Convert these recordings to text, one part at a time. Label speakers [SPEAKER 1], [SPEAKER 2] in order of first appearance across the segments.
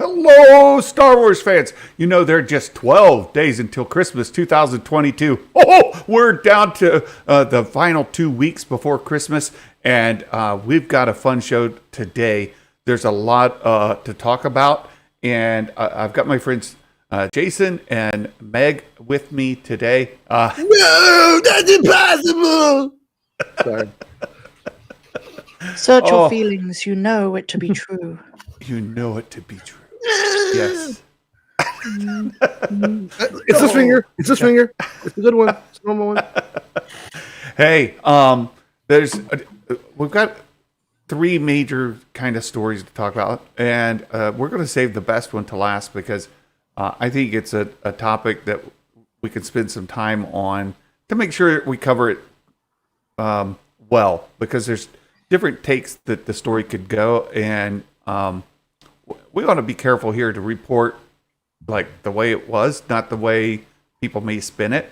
[SPEAKER 1] Hello, Star Wars fans. You know, there are just 12 days until Christmas 2022. Oh, we're down to the final 2 weeks before Christmas, and we've got a fun show today. There's a lot to talk about, and I've got my friends Jason and Meg with me today.
[SPEAKER 2] No, that's impossible. Sorry.
[SPEAKER 3] Search your feelings. You know it to be true.
[SPEAKER 1] You know it to be true. Yes.
[SPEAKER 2] It's this finger. It's this finger. It's a good one. It's a normal one.
[SPEAKER 1] Hey, we've got three major kind of stories to talk about, and we're going to save the best one to last because I think it's a topic that we can spend some time on to make sure we cover it well, because there's different takes that the story could go, and we want to be careful here to report like the way it was, not the way people may spin it.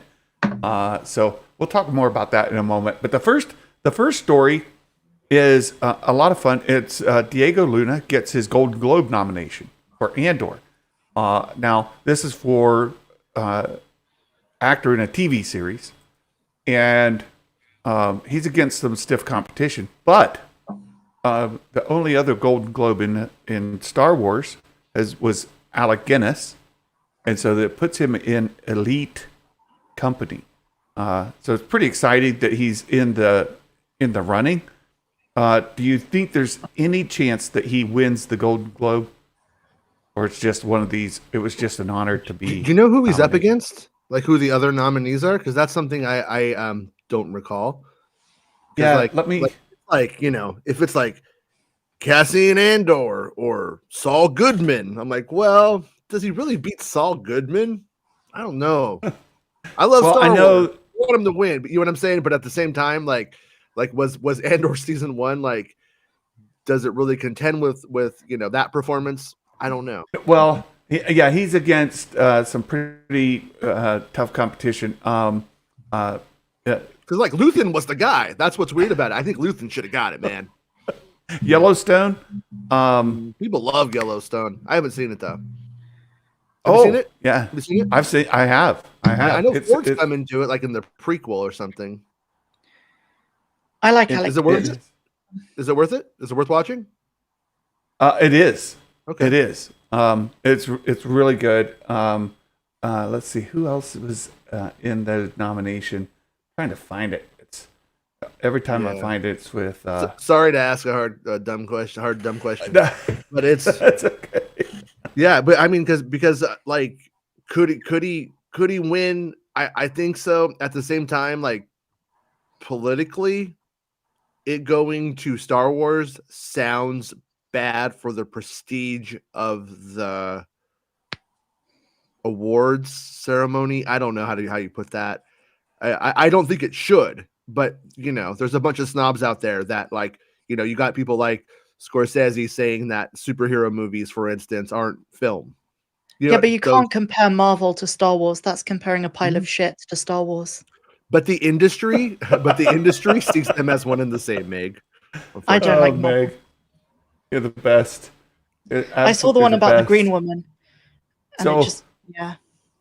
[SPEAKER 1] So we'll talk more about that in a moment. But the first story is a lot of fun. It's Diego Luna gets his Golden Globe nomination for Andor. Now this is for actor in a TV series, and he's against some stiff competition, but the only other Golden Globe in Star Wars was Alec Guinness, and so that puts him in elite company. So it's pretty exciting that he's in the running. Do you think there's any chance that he wins the Golden Globe, or it's just one of these? It was just an honor to be.
[SPEAKER 2] Do you know who he's up against? Like who the other nominees are? Because that's something I don't recall.
[SPEAKER 1] Yeah,
[SPEAKER 2] like, you know, if it's like Cassian Andor or Saul Goodman, I'm like, well, does he really beat Saul Goodman? I don't know. I love Star Wars. I want him to win, but you know what I'm saying? But at the same time, like was Andor season 1, like, does it really contend with you know that performance? I don't know.
[SPEAKER 1] Well, yeah, he's against some pretty tough competition.
[SPEAKER 2] Because like Luthen was the guy. That's what's weird about it. I think Luthen should have got it, man.
[SPEAKER 1] Yellowstone.
[SPEAKER 2] People love Yellowstone. I haven't seen it though. Have you seen it?
[SPEAKER 1] Yeah.
[SPEAKER 2] Have you seen it?
[SPEAKER 1] I have.
[SPEAKER 2] Yeah, I know Ford's coming to it, like in the prequel or something.
[SPEAKER 3] I like Alex.
[SPEAKER 2] Is it worth it? Is it worth it? Is it worth watching?
[SPEAKER 1] It is.
[SPEAKER 2] Okay.
[SPEAKER 1] It is. It's really good. Let's see who else was in the nomination. Trying to find it. It's every time I find it, it's with.
[SPEAKER 2] Sorry to ask a dumb question, but it's
[SPEAKER 1] that's okay.
[SPEAKER 2] Yeah, but I mean, because like, could he win? I think so. At the same time, like politically, it going to Star Wars sounds bad for the prestige of the awards ceremony. I don't know how you put that. I don't think it should, but you know, there's a bunch of snobs out there that, like, you know, you got people like Scorsese saying that superhero movies, for instance, aren't film. You know,
[SPEAKER 3] but you can't compare Marvel to Star Wars. That's comparing a pile of shit to Star Wars.
[SPEAKER 2] But the industry sees them as one and the same, Meg.
[SPEAKER 3] I don't like Marvel.
[SPEAKER 1] Meg. You're the best.
[SPEAKER 3] I saw the one about the Green Woman. And
[SPEAKER 1] so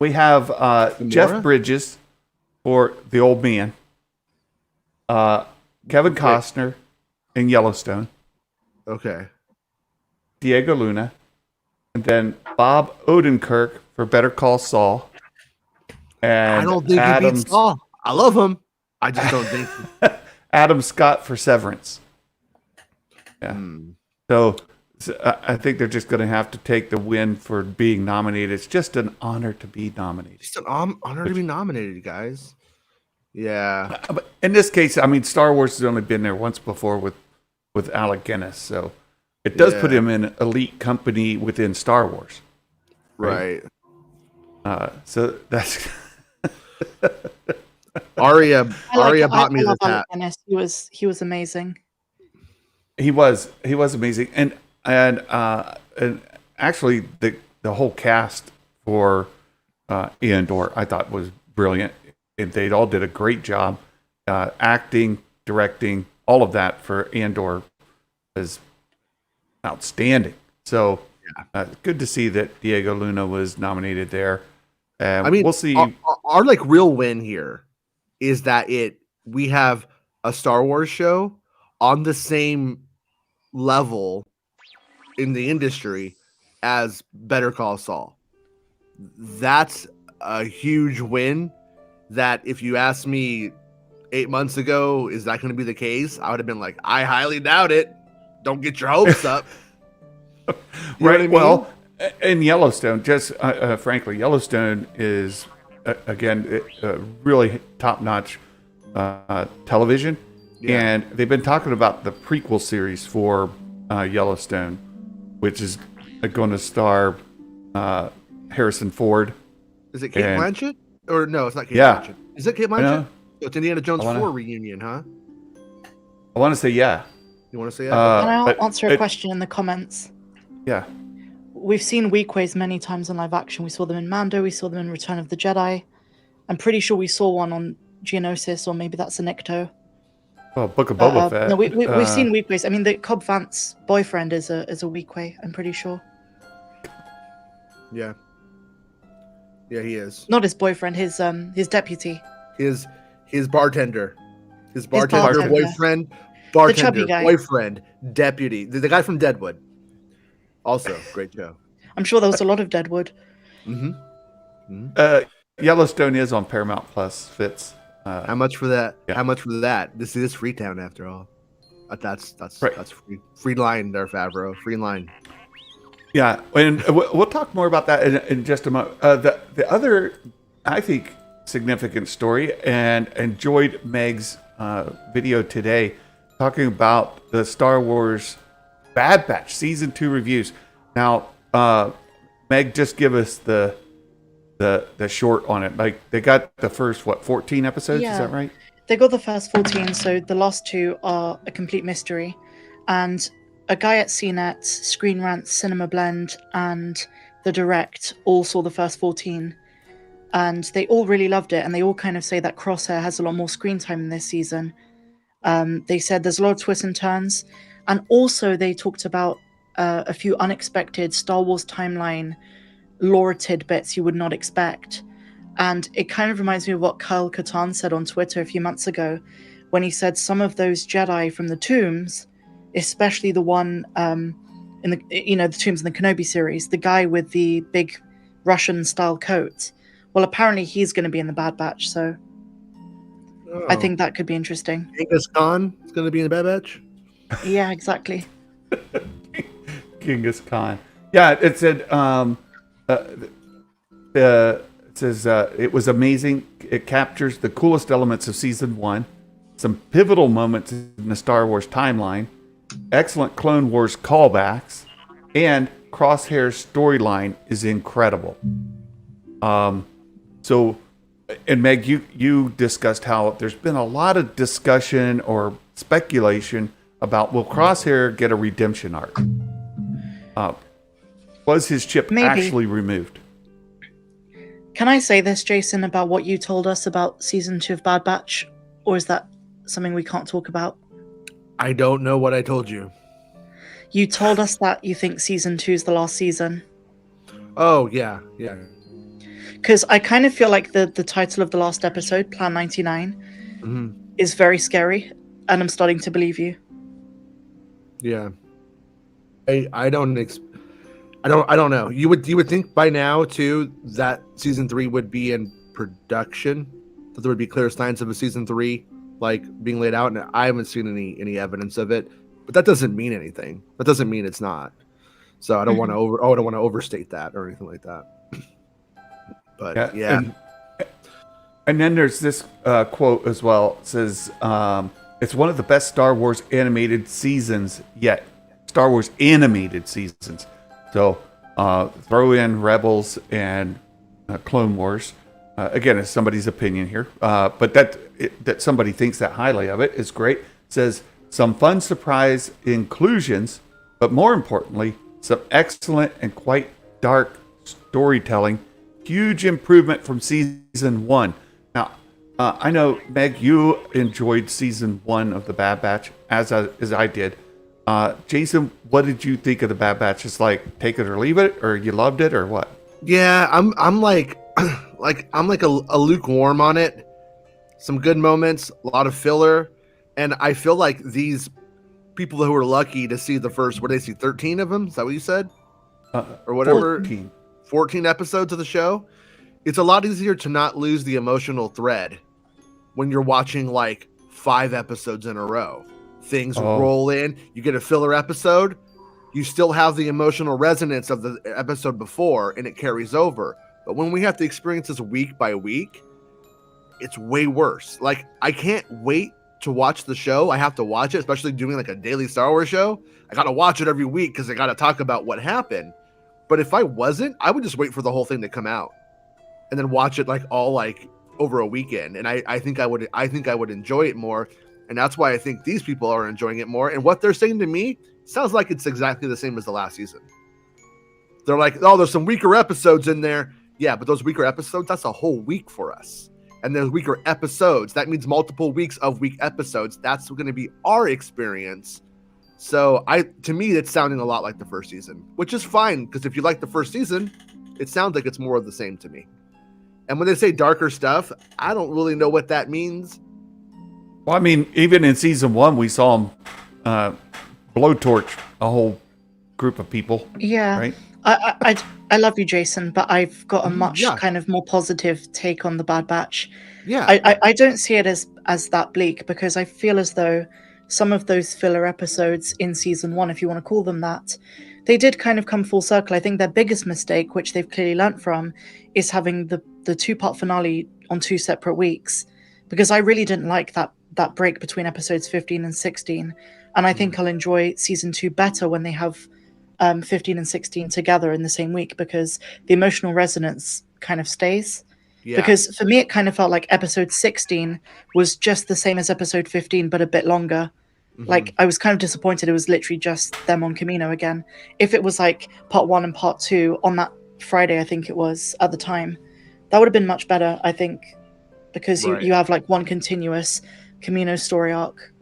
[SPEAKER 1] we have Jeff Bridges for The Old Man, Kevin Costner in Yellowstone, Diego Luna, and then Bob Odenkirk for Better Call Saul. And
[SPEAKER 2] I don't think he beats Saul. I love him. I just don't think
[SPEAKER 1] Adam Scott for Severance. Yeah. So I think they're just going to have to take the win for being nominated. It's just an honor to be nominated.
[SPEAKER 2] Just an honor to be nominated, guys. Yeah.
[SPEAKER 1] But in this case, I mean, Star Wars has only been there once before with Alec Guinness, so it does put him in elite company within Star Wars.
[SPEAKER 2] Right.
[SPEAKER 1] So that's
[SPEAKER 2] Arya bought me the hat.
[SPEAKER 3] He was amazing.
[SPEAKER 1] He was amazing, and actually the whole cast for Andor I thought was brilliant. They all did a great job, acting, directing, all of that for Andor is outstanding. So good to see that Diego Luna was nominated there.
[SPEAKER 2] I mean,
[SPEAKER 1] we'll see.
[SPEAKER 2] Our like real win here is that we have a Star Wars show on the same level in the industry as Better Call Saul. That's a huge win. That if you asked me 8 months ago, is that going to be the case? I would have been like, I highly doubt it. Don't get your hopes up. You know what I mean?
[SPEAKER 1] Well, in Yellowstone, just frankly, Yellowstone is again really top-notch television, and they've been talking about the prequel series for Yellowstone, which is going to star Harrison Ford.
[SPEAKER 2] Is it Kate Blanchett? Or no, it's not Kate
[SPEAKER 1] Yeah.
[SPEAKER 2] Blanchett. Is it Kate Blanchett? So it's Indiana Jones 4 reunion, huh?
[SPEAKER 1] I want to say yeah.
[SPEAKER 2] You want to say that?
[SPEAKER 3] Can I
[SPEAKER 1] but
[SPEAKER 3] answer a question in the comments?
[SPEAKER 1] Yeah.
[SPEAKER 3] We've seen Weekways many times in live action. We saw them in Mando. We saw them in Return of the Jedi. I'm pretty sure we saw one on Geonosis, or maybe that's a Nikto.
[SPEAKER 1] Well, Book of Boba Fett.
[SPEAKER 3] No, we've seen Weekways. I mean, the Cobb Vanth's boyfriend is a Weekway. I'm pretty sure.
[SPEAKER 2] Yeah. Yeah, he is.
[SPEAKER 3] Not his boyfriend. His deputy.
[SPEAKER 2] His bartender. His bartender, boyfriend.
[SPEAKER 3] The chubby
[SPEAKER 2] Bartender,
[SPEAKER 3] guy.
[SPEAKER 2] boyfriend, deputy. The guy from Deadwood. Also, great show.
[SPEAKER 3] I'm sure there was a lot of Deadwood.
[SPEAKER 1] Yellowstone is on Paramount Plus. Fitz.
[SPEAKER 2] How much for that?
[SPEAKER 1] Yeah.
[SPEAKER 2] How much for that? This is Freetown after all. That's
[SPEAKER 1] Right.
[SPEAKER 2] that's free line there, Favreau. Free line.
[SPEAKER 1] Yeah, and we'll talk more about that in just a moment. The other, I think, significant story, and enjoyed Meg's video today, talking about the Star Wars Bad Batch Season 2 reviews. Now, Meg, just give us the short on it. Like, they got the first, 14 episodes?
[SPEAKER 3] Yeah.
[SPEAKER 1] Is that right?
[SPEAKER 3] They got the first 14, so the last 2 are a complete mystery. And a guy at CNET, Screen Rant, Cinema Blend, and The Direct all saw the first 14. And they all really loved it, and they all kind of say that Crosshair has a lot more screen time in this season. They said there's a lot of twists and turns. And also they talked about a few unexpected Star Wars timeline lore tidbits you would not expect. And it kind of reminds me of what Kyle Katarn said on Twitter a few months ago, when he said some of those Jedi from the Tombs, especially the one in the the Tombs in the Kenobi series, the guy with the big Russian style coat. Well, apparently he's going to be in the Bad Batch, so I think that could be interesting.
[SPEAKER 2] Genghis Khan is going to be in the Bad Batch.
[SPEAKER 3] Yeah, exactly.
[SPEAKER 1] Genghis Khan. Yeah, it said it says it was amazing. It captures the coolest elements of season 1, some pivotal moments in the Star Wars timeline, excellent Clone Wars callbacks, and Crosshair's storyline is incredible. So, and Meg, you discussed how there's been a lot of discussion or speculation about, will Crosshair get a redemption arc? Was his chip
[SPEAKER 3] Maybe.
[SPEAKER 1] actually removed?
[SPEAKER 3] Can I say this, Jason, about what you told us about season 2 of Bad Batch? Or is that something we can't talk about?
[SPEAKER 2] I don't know what I told you.
[SPEAKER 3] You told us that you think season 2 is the last season.
[SPEAKER 2] Oh, yeah.
[SPEAKER 3] Because I kind of feel like the title of the last episode, Plan 99, is very scary. And I'm starting to believe you.
[SPEAKER 2] Yeah. I don't know. You would think by now too that season 3 would be in production, that there would be clear signs of a season 3 like being laid out, and I haven't seen any evidence of it. But that doesn't mean anything. That doesn't mean it's not. So I don't want to overstate that or anything like that. But yeah.
[SPEAKER 1] And then there's this quote as well. It says, it's one of the best Star Wars animated seasons yet. Star Wars animated seasons. So throw in Rebels and Clone Wars. Again, it's somebody's opinion here. But that somebody thinks that highly of it is great. It says, some fun surprise inclusions, but more importantly, some excellent and quite dark storytelling. Huge improvement from season 1. Now, I know, Meg, you enjoyed season 1 of The Bad Batch, as I did. Jason, what did you think of the Bad Batch? Just like take it or leave it, or you loved it, or what?
[SPEAKER 2] Yeah, I'm like I'm like a lukewarm on it. Some good moments, a lot of filler, and I feel like these people who were lucky to see the first, what did they see, 13 of them? Is that what you said? Or whatever. 14 episodes of the show. It's a lot easier to not lose the emotional thread when you're watching like 5 episodes in a row. Things roll in, you get a filler episode, you still have the emotional resonance of the episode before, and it carries over. But when we have to experience this week by week, it's way worse. Like, I can't wait to watch the show. I have to watch it, especially doing like a daily Star Wars show. I got to watch it every week because I got to talk about what happened. But if I wasn't, I would just wait for the whole thing to come out and then watch it like all like over a weekend. And I think I would enjoy it more. And that's why I think these people are enjoying it more. And what they're saying to me sounds like it's exactly the same as the last season. They're like, oh, there's some weaker episodes in there. Yeah, but those weaker episodes, that's a whole week for us. And there's weaker episodes. That means multiple weeks of weak episodes. That's going to be our experience. So to me, it's sounding a lot like the first season, which is fine. Because if you like the first season, it sounds like it's more of the same to me. And when they say darker stuff, I don't really know what that means.
[SPEAKER 1] Well, I mean, even in season 1, we saw him blowtorch a whole group of people.
[SPEAKER 3] Yeah.
[SPEAKER 1] Right?
[SPEAKER 3] I love you, Jason, but I've got a much kind of more positive take on the Bad Batch.
[SPEAKER 2] Yeah.
[SPEAKER 3] I don't see it as that bleak, because I feel as though some of those filler episodes in season 1, if you want to call them that, they did kind of come full circle. I think their biggest mistake, which they've clearly learnt from, is having the 2-part finale on 2 separate weeks, because I really didn't like that break between episodes 15 and 16. And I think I'll enjoy season 2 better when they have 15 and 16 together in the same week, because the emotional resonance kind of stays. Yeah. Because for me, it kind of felt like episode 16 was just the same as episode 15, but a bit longer. Mm-hmm. Like, I was kind of disappointed it was literally just them on Camino again. If it was like part 1 and part 2 on that Friday, I think it was at the time, that would have been much better, I think, because you have like one continuous Camino story arc.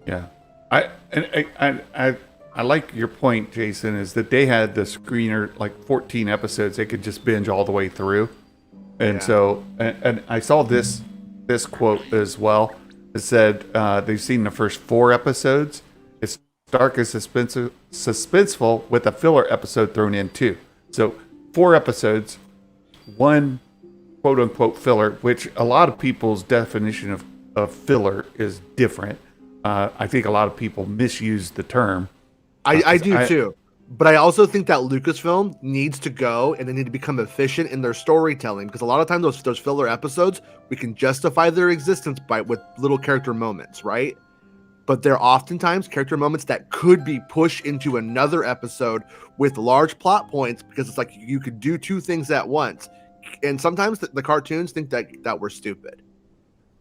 [SPEAKER 1] Yeah. I like your point, Jason, is that they had the screener, like 14 episodes, they could just binge all the way through. And so, and I saw this quote as well. It said they've seen the first 4 episodes. It's dark and suspenseful with a filler episode thrown in too. So 4 episodes, 1 quote unquote filler, which a lot of people's definition of filler is different. I think a lot of people misuse the term.
[SPEAKER 2] I do too. But I also think that Lucasfilm needs to go and they need to become efficient in their storytelling, because a lot of times those filler episodes, we can justify their existence with little character moments, right? But they're oftentimes character moments that could be pushed into another episode with large plot points, because it's like you could do 2 things at once. And sometimes the cartoons think that we're stupid.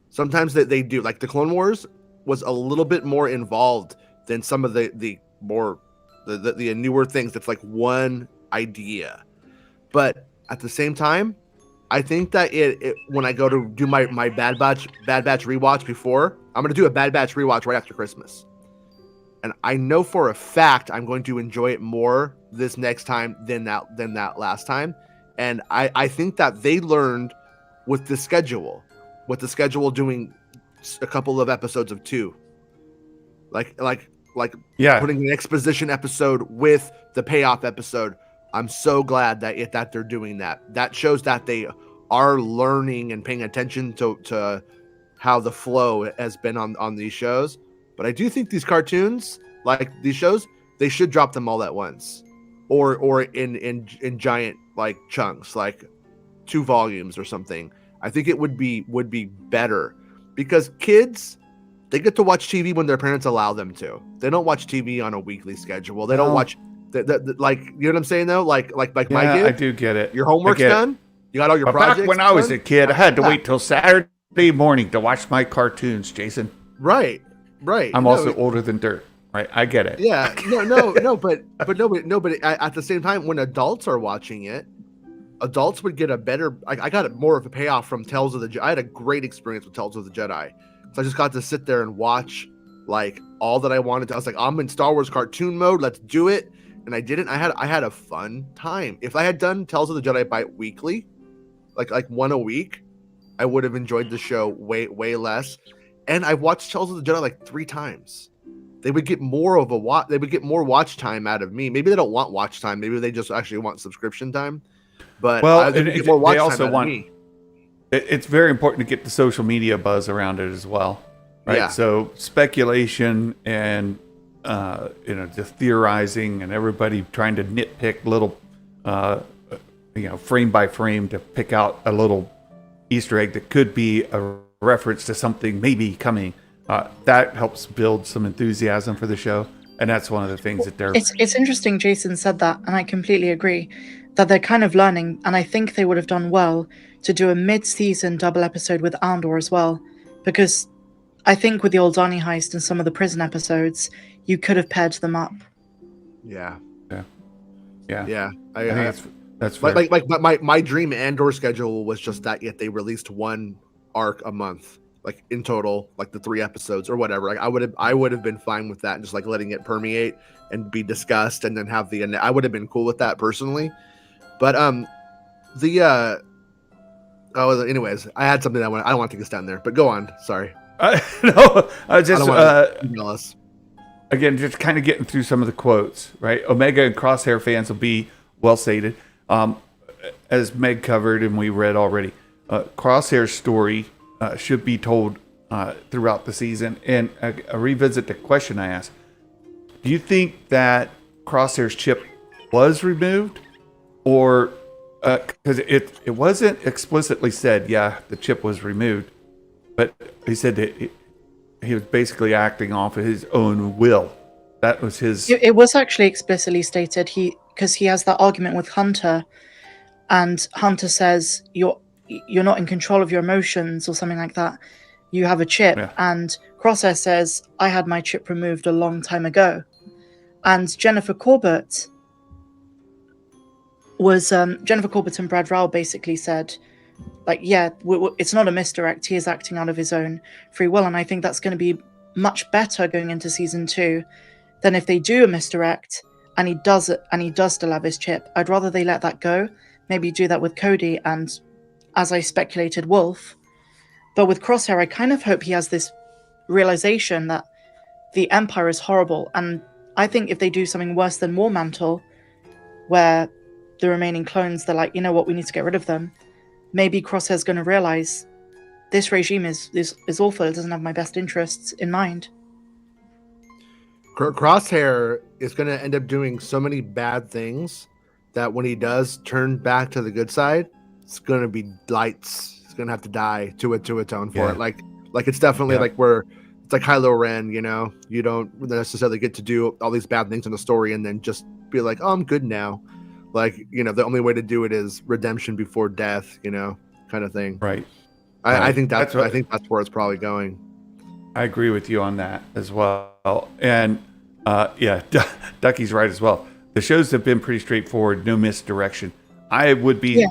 [SPEAKER 2] Sometimes they do. Like the Clone Wars was a little bit more involved than some of the more the newer things. That's like one idea. But at the same time, I think that it when I go to do my Bad Batch rewatch before, I'm going to do a Bad Batch rewatch right after Christmas. And I know for a fact I'm going to enjoy it more this next time than that last time. And I think that they learned with the schedule doing a couple of episodes of 2. Like putting an exposition episode with the payoff episode. I'm so glad that they're doing that. That shows that they are learning and paying attention to how the flow has been on these shows. But I do think these cartoons, like these shows, they should drop them all at once, or in giant like chunks, like 2 volumes or something. I think it would be better, because kids, they get to watch TV when their parents allow them to. They don't watch TV on a weekly schedule. They don't watch the like, you know what I'm saying though? Like my kid.
[SPEAKER 1] I do get it.
[SPEAKER 2] Your homework's done. You got all your projects.
[SPEAKER 1] Back when I was a kid, I had to wait till Saturday morning to watch my cartoons, Jason.
[SPEAKER 2] Right.
[SPEAKER 1] I'm also older than dirt. Right. I get it.
[SPEAKER 2] Yeah. No. But at the same time, when adults are watching it, adults would get a better. I got more of a payoff from Tales of the Jedi. I had a great experience with Tales of the Jedi. So I just got to sit there and watch like all that I wanted to. I was like, I'm in Star Wars cartoon mode. Let's do it. And I didn't. I had a fun time. If I had done Tales of the Jedi bi-weekly, like one a week, I would have enjoyed the show way less. And I've watched Tales of the Jedi like 3 times. They would get more of a watch. They would get more watch time out of me. Maybe they don't want watch time. Maybe they just actually want subscription time. But they would get more watch time out of me.
[SPEAKER 1] It's very important to get the social media buzz around it as well, right?
[SPEAKER 2] Yeah.
[SPEAKER 1] So speculation and just theorizing and everybody trying to nitpick little, frame by frame to pick out a little Easter egg that could be a reference to something maybe coming. That helps build some enthusiasm for the show, and that's one of the things that they're.
[SPEAKER 3] It's interesting. Jason said that, and I completely agree that they're kind of learning, and I think they would have done well to do a mid-season double episode with Andor as well, because I think with the Aldani heist and some of the prison episodes, you could have paired them up.
[SPEAKER 2] Yeah.
[SPEAKER 1] I think that's fair.
[SPEAKER 2] like my dream Andor schedule was just that. Yet they released one arc a month, like in total, like the 3 episodes or whatever. Like I would have been fine with that, and just like letting it permeate and be discussed, and then have I would have been cool with that personally. But anyways, I had something I don't want to take us down there, but go on. Sorry.
[SPEAKER 1] No, I just
[SPEAKER 2] email us.
[SPEAKER 1] Again, just kind of getting through some of the quotes, right? Omega and Crosshair fans will be well sated. As Meg covered and we read already, Crosshair's story should be told throughout the season. And I revisit the question I asked. Do you think that Crosshair's chip was removed? Or, because it wasn't explicitly said, yeah, the chip was removed. But he said that he was basically acting off of his own will. That was his.
[SPEAKER 3] It was actually explicitly stated because he has that argument with Hunter, and Hunter says you're not in control of your emotions or something like that. You have a chip, and Crosshair says I had my chip removed a long time ago, and Jennifer Corbett and Brad Rowell basically said, like, yeah, it's not a misdirect. He is acting out of his own free will. And I think that's going to be much better going into season 2 than if they do a misdirect and he does still have his chip. I'd rather they let that go. Maybe do that with Cody and, as I speculated, Wolf. But with Crosshair, I kind of hope he has this realization that the Empire is horrible. And I think if they do something worse than War Mantle, where the remaining clones, they're like, you know what, we need to get rid of them. Maybe Crosshair's going to realize this regime is awful. It doesn't have my best interests in mind.
[SPEAKER 2] Crosshair is going to end up doing so many bad things that when he does turn back to the good side, it's going to be lights. He's going to have to die to atone for it. Like it's definitely like it's like Kylo Ren, you don't necessarily get to do all these bad things in the story and then just be like, oh, I'm good now. Like, the only way to do it is redemption before death, kind of thing.
[SPEAKER 1] Right.
[SPEAKER 2] I think that's where it's probably going.
[SPEAKER 1] I agree with you on that as well. And Ducky's right as well. The shows have been pretty straightforward, no misdirection. I would be,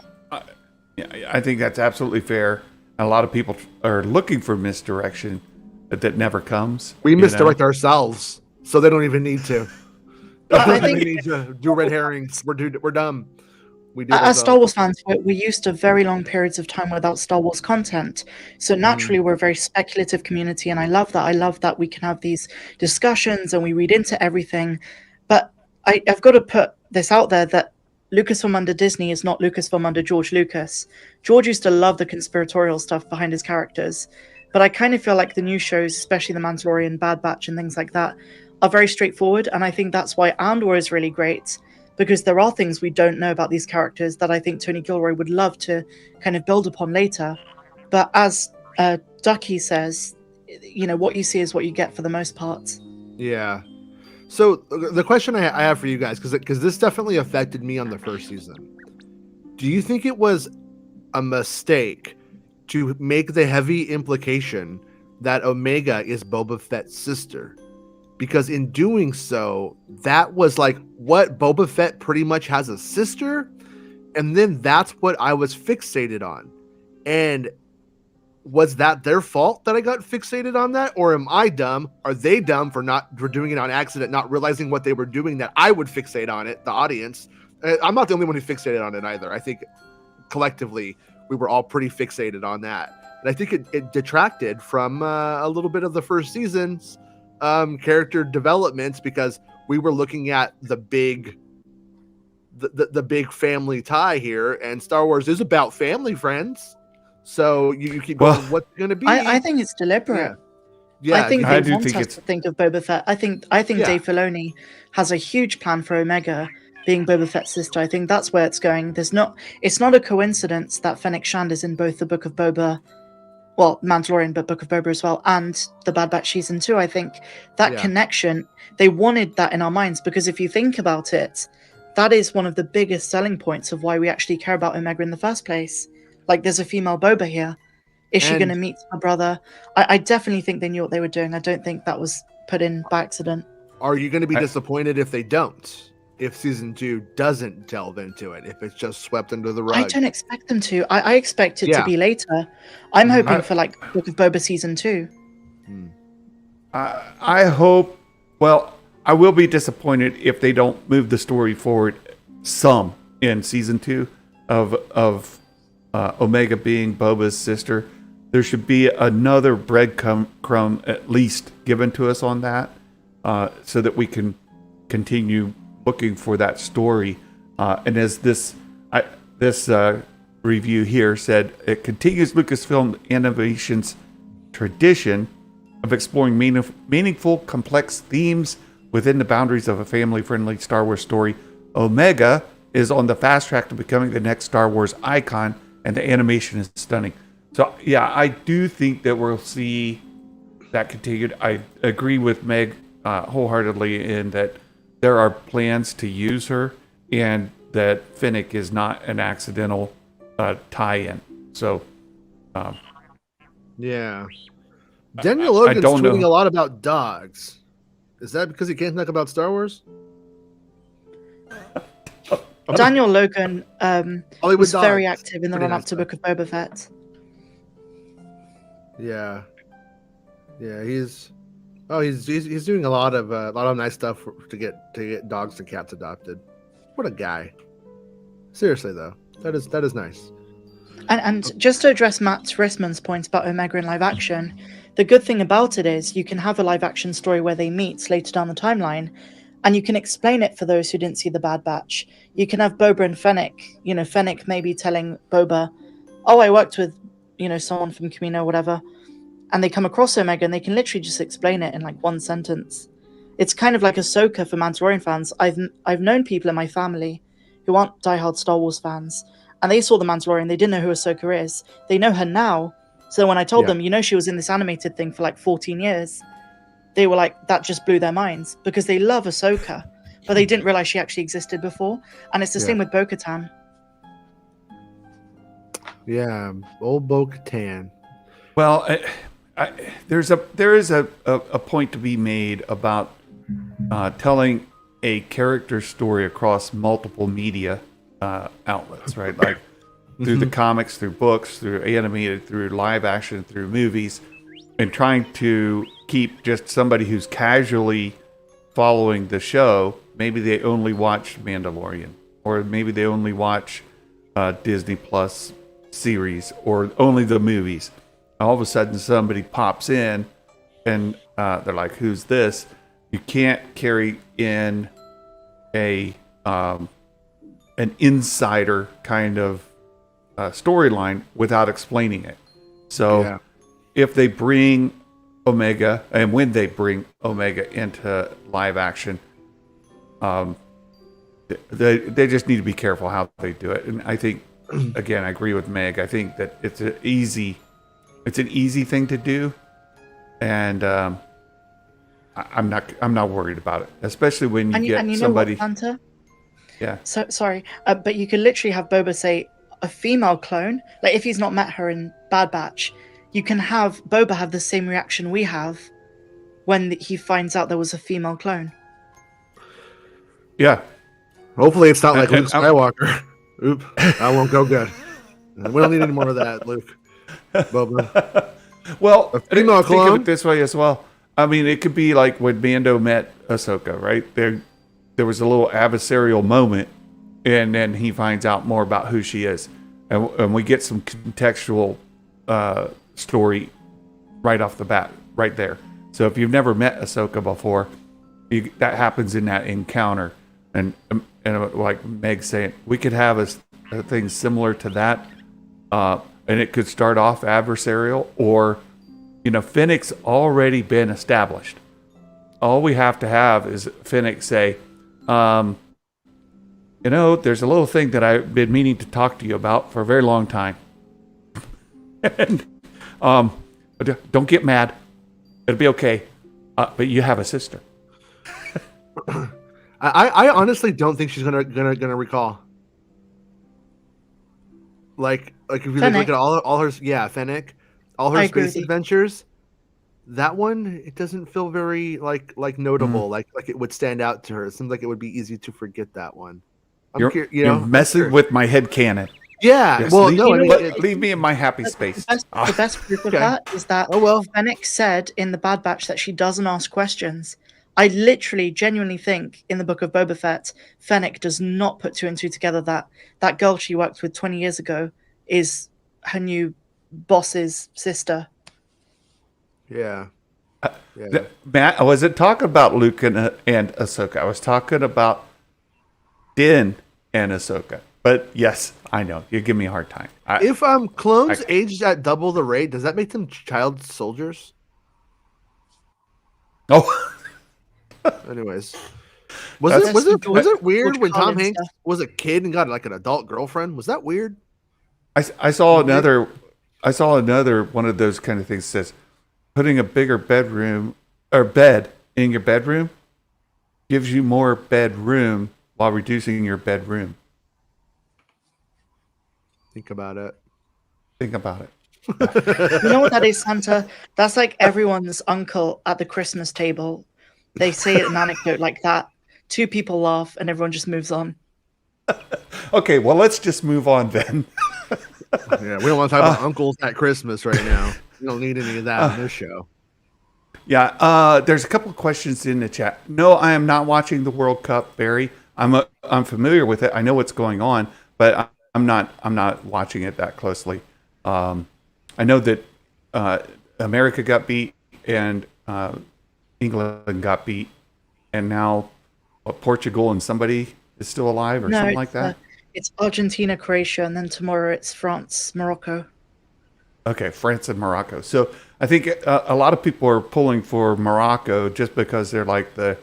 [SPEAKER 1] I think that's absolutely fair. A lot of people are looking for misdirection that never comes.
[SPEAKER 2] We misdirect ourselves, so they don't even need to.
[SPEAKER 3] I think
[SPEAKER 2] we need to do red herrings. We're dumb. We do
[SPEAKER 3] as Star Wars fans, we're used to very long periods of time without Star Wars content. So naturally, we're a very speculative community, and I love that. I love that we can have these discussions and we read into everything. But I've got to put this out there that Lucasfilm under Disney is not Lucasfilm under George Lucas. George used to love the conspiratorial stuff behind his characters, but I kind of feel like the new shows, especially The Mandalorian, Bad Batch, and things like that, are very straightforward, and I think that's why Andor is really great, because there are things we don't know about these characters that I think Tony Gilroy would love to kind of build upon later. But as Ducky says, what you see is what you get for the most part.
[SPEAKER 2] Yeah. So the question I have for you guys, because this definitely affected me on the first season. Do you think it was a mistake to make the heavy implication that Omega is Boba Fett's sister? Because in doing so, that was like what Boba Fett pretty much has a sister. And then that's what I was fixated on. And was that their fault that I got fixated on that, or am I dumb? Are they dumb for doing it on accident, not realizing what they were doing, that I would fixate on it, the audience? I'm not the only one who fixated on it either. I think collectively we were all pretty fixated on that, and I think it detracted from a little bit of the first season's character developments, because we were looking at the big family tie here, and Star Wars is about family, friends. So you keep going, what's going to be?
[SPEAKER 3] I think it's deliberate.
[SPEAKER 2] Yeah,
[SPEAKER 3] I think
[SPEAKER 1] I
[SPEAKER 3] they
[SPEAKER 1] do
[SPEAKER 3] want
[SPEAKER 1] think
[SPEAKER 3] us
[SPEAKER 1] it's-
[SPEAKER 3] to think of Boba Fett. I think
[SPEAKER 2] Yeah.
[SPEAKER 3] Dave Filoni has a huge plan for Omega being Boba Fett's sister. I think that's where it's going. It's not a coincidence that Fennec Shand is in both the Book of Boba, well, Mandalorian, but Book of Boba as well, and the Bad Batch season 2. I think that connection, they wanted that in our minds, because if you think about it, that is one of the biggest selling points of why we actually care about Omega in the first place. Like, there's a female Boba here. Is she
[SPEAKER 2] And-
[SPEAKER 3] going to meet her brother? I definitely think they knew what they were doing. I don't think that was put in by accident.
[SPEAKER 2] Are you going to be disappointed if they don't? If season 2 doesn't delve into it, if it's just swept under the rug?
[SPEAKER 3] I don't expect them to. I expect it to be later. I'm hoping for like Book of Boba season 2.
[SPEAKER 1] I hope. Well, I will be disappointed if they don't move the story forward some in season 2 of Omega being Boba's sister. There should be another breadcrumb at least given to us on that, so that we can continue looking for that story. And as this review here said, it continues Lucasfilm Animation's tradition of exploring meaningful, complex themes within the boundaries of a family-friendly Star Wars story. Omega is on the fast track to becoming the next Star Wars icon, and the animation is stunning. So, yeah, I do think that we'll see that continued. I agree with Meg wholeheartedly in that there are plans to use her, and that Fennec is not an accidental tie-in. So,
[SPEAKER 2] yeah. Daniel Logan's
[SPEAKER 1] don't
[SPEAKER 2] tweeting
[SPEAKER 1] know.
[SPEAKER 2] a lot about dogs. Is that because he can't talk about Star Wars?
[SPEAKER 3] Daniel Logan
[SPEAKER 2] Hollywood
[SPEAKER 3] was
[SPEAKER 2] dogs.
[SPEAKER 3] very active in the
[SPEAKER 2] Pretty
[SPEAKER 3] run-up
[SPEAKER 2] nice
[SPEAKER 3] to
[SPEAKER 2] though.
[SPEAKER 3] Book of Boba Fett.
[SPEAKER 2] Yeah, he's doing a lot of nice stuff to get dogs and cats adopted. What a guy! Seriously though, that is nice.
[SPEAKER 3] And just to address Matt Rissman's point about Omega in live action, the good thing about it is you can have a live action story where they meet later down the timeline, and you can explain it for those who didn't see the Bad Batch. You can have Boba and Fennec. You know, Fennec maybe telling Boba, "Oh, I worked with, someone from Kamino, whatever," and they come across Omega, and they can literally just explain it in like one sentence. It's kind of like Ahsoka for Mandalorian fans. I've known people in my family who aren't diehard Star Wars fans, and they saw the Mandalorian. They didn't know who Ahsoka is. They know her now. So when I told them, she was in this animated thing for like 14 years, they were like, that just blew their minds, because they love Ahsoka, but they didn't realize she actually existed before. And it's the same with Bo-Katan.
[SPEAKER 2] Yeah, old Bo-Katan.
[SPEAKER 1] well, there is a point to be made about telling a character story across multiple media outlets, right? Like through the comics, through books, through animated, through live action, through movies, and trying to keep just somebody who's casually following the show. Maybe they only watch Mandalorian, or maybe they only watch Disney Plus series, or only the movies. All of a sudden, somebody pops in, and they're like, "Who's this?" You can't carry in an insider kind of storyline without explaining it. So if they bring Omega, and when they bring Omega into live action, they just need to be careful how they do it. And I think, again, I agree with Meg. I think that it's an easy thing to do, and I'm not worried about it, especially when you get somebody.
[SPEAKER 3] Know what, Santa?
[SPEAKER 1] Yeah.
[SPEAKER 3] So sorry, but you could literally have Boba say a female clone. Like if he's not met her in Bad Batch, you can have Boba have the same reaction we have when he finds out there was a female clone.
[SPEAKER 1] Yeah.
[SPEAKER 2] Hopefully, it's not like
[SPEAKER 1] And-
[SPEAKER 2] Luke Skywalker. Oop, that won't go good. We don't need any more of that, Luke. Boba.
[SPEAKER 1] Well,
[SPEAKER 2] A female
[SPEAKER 1] think of
[SPEAKER 2] clone?
[SPEAKER 1] it this way as well. I mean, it could be like when Mando met Ahsoka, right? There was a little adversarial moment, and then he finds out more about who she is, and we get some contextual story right off the bat, right there. So if you've never met Ahsoka before, that happens in that encounter, and like Meg saying, we could have a thing similar to that, and it could start off adversarial, or Fennec's already been established. All we have to have is Fennec say, there's a little thing that I've been meaning to talk to you about for a very long time. And don't get mad. It'll be okay. But you have a sister.
[SPEAKER 2] I honestly don't think she's gonna recall. Like if you look
[SPEAKER 3] Fennec.
[SPEAKER 2] at all her Fennec, all her
[SPEAKER 3] I agree
[SPEAKER 2] space
[SPEAKER 3] with you.
[SPEAKER 2] adventures, that one it doesn't feel very like notable, like it would stand out to her. It seems like it would be easy to forget that one.
[SPEAKER 1] You're messing with my head canon.
[SPEAKER 2] Yeah,
[SPEAKER 1] Yes,
[SPEAKER 2] well,
[SPEAKER 1] leave,
[SPEAKER 2] no, I mean,
[SPEAKER 1] leave me in my happy space.
[SPEAKER 3] The best proof of
[SPEAKER 2] Okay.
[SPEAKER 3] that is that
[SPEAKER 2] Oh, well.
[SPEAKER 3] Fennec said in the Bad Batch that she doesn't ask questions. I literally, genuinely think in the book of Boba Fett, Fennec does not put two and two together that that girl she worked with 20 years ago is her boss's sister.
[SPEAKER 2] Yeah.
[SPEAKER 1] Matt, I wasn't talking about Luke and Ahsoka. I was talking about Din and Ahsoka. But yes, I know. You give me a hard time.
[SPEAKER 2] If clones aged at double the rate, does that make them child soldiers?
[SPEAKER 1] Oh,
[SPEAKER 2] Anyways, was it weird
[SPEAKER 3] George
[SPEAKER 2] when Tom
[SPEAKER 3] Carlin
[SPEAKER 2] Hanks
[SPEAKER 3] stuff.
[SPEAKER 2] was a kid and got like an adult girlfriend? Was that weird?
[SPEAKER 1] I saw another one of those kind of things that says putting a bigger bedroom or bed in your bedroom gives you more bedroom while reducing your bedroom.
[SPEAKER 2] Think about it.
[SPEAKER 1] Think about it.
[SPEAKER 3] You know what that is, Santa? That's like everyone's uncle at the Christmas table. They say an anecdote like that. Two people laugh and everyone just moves on.
[SPEAKER 1] Okay, well, let's just move on then.
[SPEAKER 2] Yeah, we don't want to talk about uncles at Christmas right now. We don't need any of that in this show.
[SPEAKER 1] Yeah, there's a couple of questions in the chat. No, I am not watching the World Cup, Barry. I'm familiar with it. I know what's going on, but I'm not watching it that closely. I know that America got beat and England got beat, and now Portugal and somebody is still alive or something like that.
[SPEAKER 3] It's Argentina, Croatia, and then tomorrow it's France, Morocco.
[SPEAKER 1] Okay, France and Morocco. So I think a lot of people are pulling for Morocco just because they're like the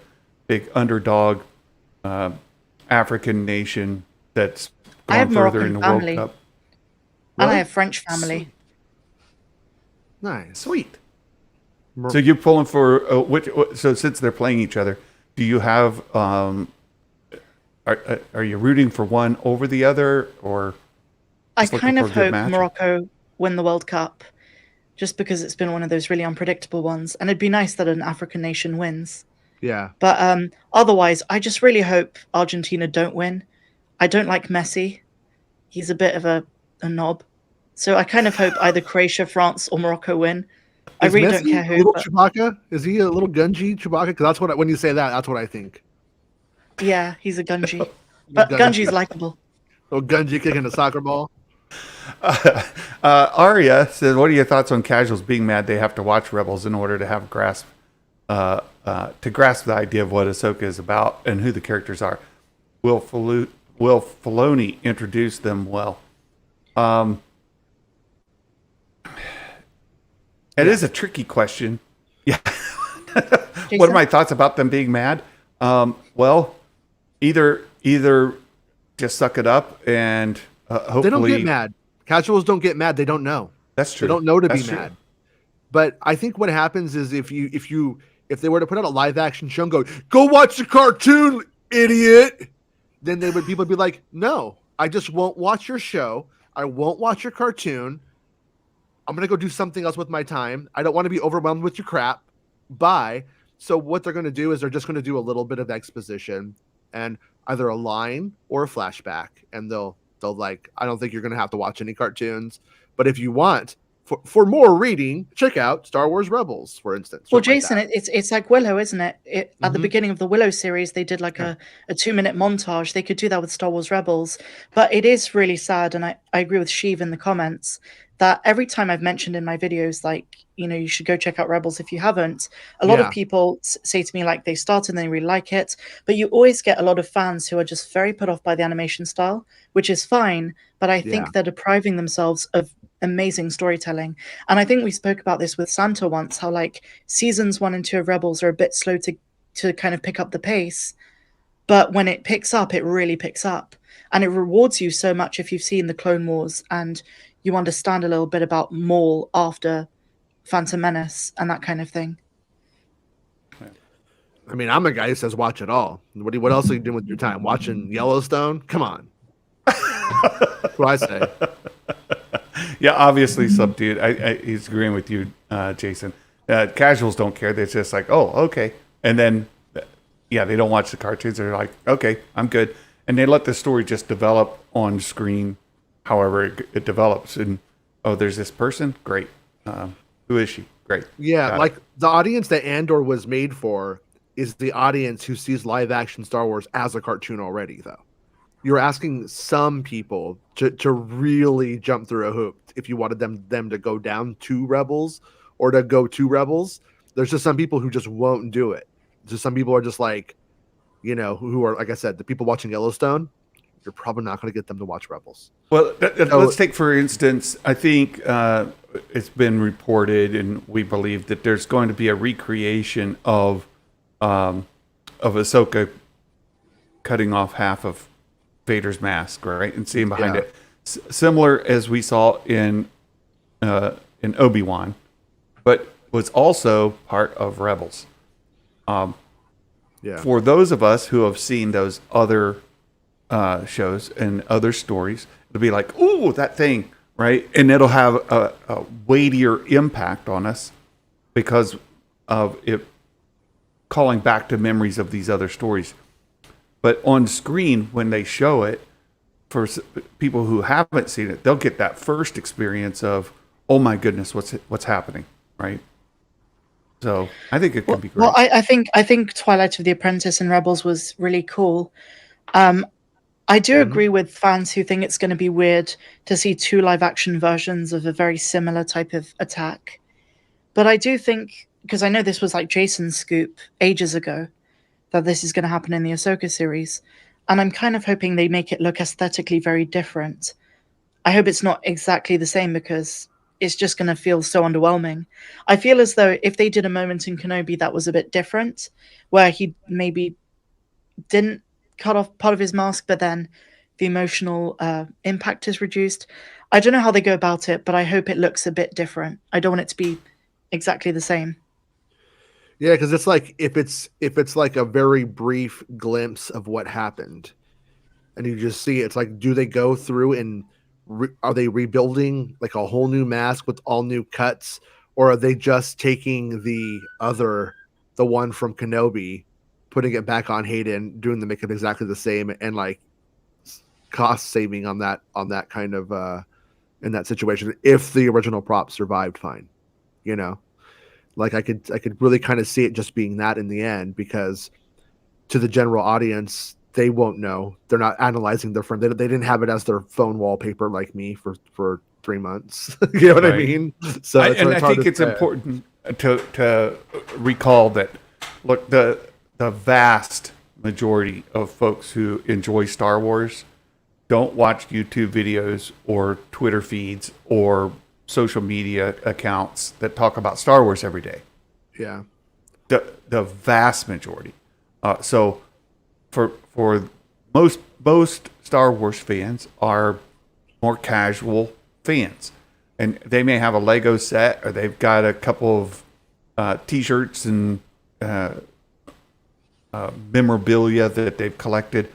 [SPEAKER 1] big underdog African nation that's
[SPEAKER 3] I have
[SPEAKER 1] gone further in
[SPEAKER 3] Moroccan
[SPEAKER 1] the World
[SPEAKER 3] family.
[SPEAKER 1] Cup.
[SPEAKER 3] And I
[SPEAKER 2] Really?
[SPEAKER 3] have French family.
[SPEAKER 2] Nice.
[SPEAKER 1] Sweet. So you're pulling for So since they're playing each other, do you have? Are you rooting for one over the other, or?
[SPEAKER 3] I
[SPEAKER 1] just looking
[SPEAKER 3] kind
[SPEAKER 1] for
[SPEAKER 3] of
[SPEAKER 1] a good
[SPEAKER 3] hope
[SPEAKER 1] match?
[SPEAKER 3] Morocco win the World Cup, just because it's been one of those really unpredictable ones, and it'd be nice that an African nation wins.
[SPEAKER 2] Yeah.
[SPEAKER 3] But otherwise, I just really hope Argentina don't win. I don't like Messi. He's a bit of a knob. So I kind of hope either Croatia, France, or Morocco win. I
[SPEAKER 2] Is
[SPEAKER 3] really
[SPEAKER 2] Messi
[SPEAKER 3] don't care
[SPEAKER 2] a
[SPEAKER 3] who.
[SPEAKER 2] little
[SPEAKER 3] But
[SPEAKER 2] Chewbacca? Is he a little Gunji Chewbacca? Because that's what when you say that, that's what I think.
[SPEAKER 3] yeah, he's a Gunji. But Gunji's likable.
[SPEAKER 2] Oh, Gunji kicking a soccer ball.
[SPEAKER 1] Arya says, "What are your thoughts on casuals being mad they have to watch Rebels in order to have grasp to grasp the idea of what Ahsoka is about and who the characters are? Will Filoni introduce them well?" It is a tricky question. Yeah. What are my thoughts about them being mad? Well, either just suck it up and hopefully
[SPEAKER 2] They don't get mad. Casuals don't get mad. They don't know.
[SPEAKER 1] That's true.
[SPEAKER 2] They don't know to
[SPEAKER 1] That's
[SPEAKER 2] be
[SPEAKER 1] true.
[SPEAKER 2] mad. But I think what happens is if they were to put out a live action show and go watch the cartoon, idiot, then people would be like, no, I just won't watch your show. I won't watch your cartoon. I'm going to go do something else with my time. I don't want to be overwhelmed with your crap. Bye. So what they're going to do is they're just going to do a little bit of exposition and either a line or a flashback. And they'll like, I don't think you're going to have to watch any cartoons. But if you want for more reading, check out Star Wars Rebels, for instance.
[SPEAKER 3] Well,
[SPEAKER 2] something like
[SPEAKER 3] Jason,
[SPEAKER 2] that.
[SPEAKER 3] it's like Willow, isn't it? At the
[SPEAKER 2] Mhm.
[SPEAKER 3] beginning of the Willow series, they did like
[SPEAKER 2] Yeah.
[SPEAKER 3] a 2 minute montage. They could do that with Star Wars Rebels, but it is really sad, and I agree with Sheev in the comments that every time I've mentioned in my videos, like, you should go check out Rebels if you haven't, a lot of
[SPEAKER 2] Yeah.
[SPEAKER 3] people say to me like they started and they really like it, but you always get a lot of fans who are just very put off by the animation style, which is fine, but I
[SPEAKER 2] Yeah.
[SPEAKER 3] think they're depriving themselves of amazing storytelling. And I think we spoke about this with Santa once, how like seasons 1 and 2 of Rebels are a bit slow to kind of pick up the pace, but when it picks up, it really picks up, and it rewards you so much if you've seen the Clone Wars and you understand a little bit about Maul after Phantom Menace and that kind of thing.
[SPEAKER 2] I mean, I'm a guy who says watch it all. What else are you doing with your time? Watching Yellowstone? Come on. That's what I say.
[SPEAKER 1] Yeah, obviously, some dude. He's agreeing with you, Jason. Casuals don't care. They're just like, oh, okay, and then, yeah, they don't watch the cartoons. They're like, okay, I'm good, and they let the story just develop on screen, however it develops. And oh, there's this person, great. Who is she? Great.
[SPEAKER 2] Yeah,
[SPEAKER 1] Got
[SPEAKER 2] like the audience that Andor was made for is the audience who sees live action Star Wars as a cartoon already, though. You're asking some people to really jump through a hoop if you wanted them to go down to Rebels or to go to Rebels. There's just some people who just won't do it. Just some people are just like, who are, like I said, the people watching Yellowstone. You're probably not going to get them to watch Rebels.
[SPEAKER 1] Well, let's take, for instance, I think it's been reported and we believe that there's going to be a recreation of Ahsoka cutting off half of Vader's mask, right, and seeing behind
[SPEAKER 2] Yeah.
[SPEAKER 1] it, similar as we saw in Obi-Wan, but was also part of Rebels.
[SPEAKER 2] Yeah.
[SPEAKER 1] For those of us who have seen those other shows and other stories, it'll be like, ooh, that thing, right? And it'll have a weightier impact on us because of it calling back to memories of these other stories. But on screen, when they show it, for people who haven't seen it, they'll get that first experience of, oh my goodness, what's happening, right? So I think it can be great.
[SPEAKER 3] Well, I think Twilight of the Apprentice and Rebels was really cool. I do agree with fans who think it's going to be weird to see 2 live action versions of a very similar type of attack. But I do think, because I know this was like Jason's scoop ages ago, that this is going to happen in the Ahsoka series. And I'm kind of hoping they make it look aesthetically very different. I hope it's not exactly the same because it's just going to feel so underwhelming. I feel as though if they did a moment in Kenobi that was a bit different, where he maybe didn't cut off part of his mask, but then the emotional impact is reduced. I don't know how they go about it, but I hope it looks a bit different. I don't want it to be exactly the same.
[SPEAKER 2] Yeah, because it's like if it's like a very brief glimpse of what happened, and you just see it, it's like, do they go through and are they rebuilding like a whole new mask with all new cuts, or are they just taking the one from Kenobi, putting it back on Hayden, doing the makeup exactly the same, and like cost saving on that kind of in that situation if the original prop survived fine, like I could really kind of see it just being that in the end, because to the general audience, they won't know. They're not analyzing their phone. They didn't have it as their phone wallpaper like me for 3 months. You know what I
[SPEAKER 1] Right.
[SPEAKER 2] mean? So
[SPEAKER 1] I
[SPEAKER 2] it's hard
[SPEAKER 1] think
[SPEAKER 2] to
[SPEAKER 1] it's
[SPEAKER 2] say.
[SPEAKER 1] important to recall that, look, the vast majority of folks who enjoy Star Wars don't watch YouTube videos or Twitter feeds or social media accounts that talk about Star Wars every day.
[SPEAKER 2] Yeah.
[SPEAKER 1] The vast majority. So for most Star Wars fans are more casual fans, and they may have a Lego set or they've got a couple of T-shirts and memorabilia that they've collected,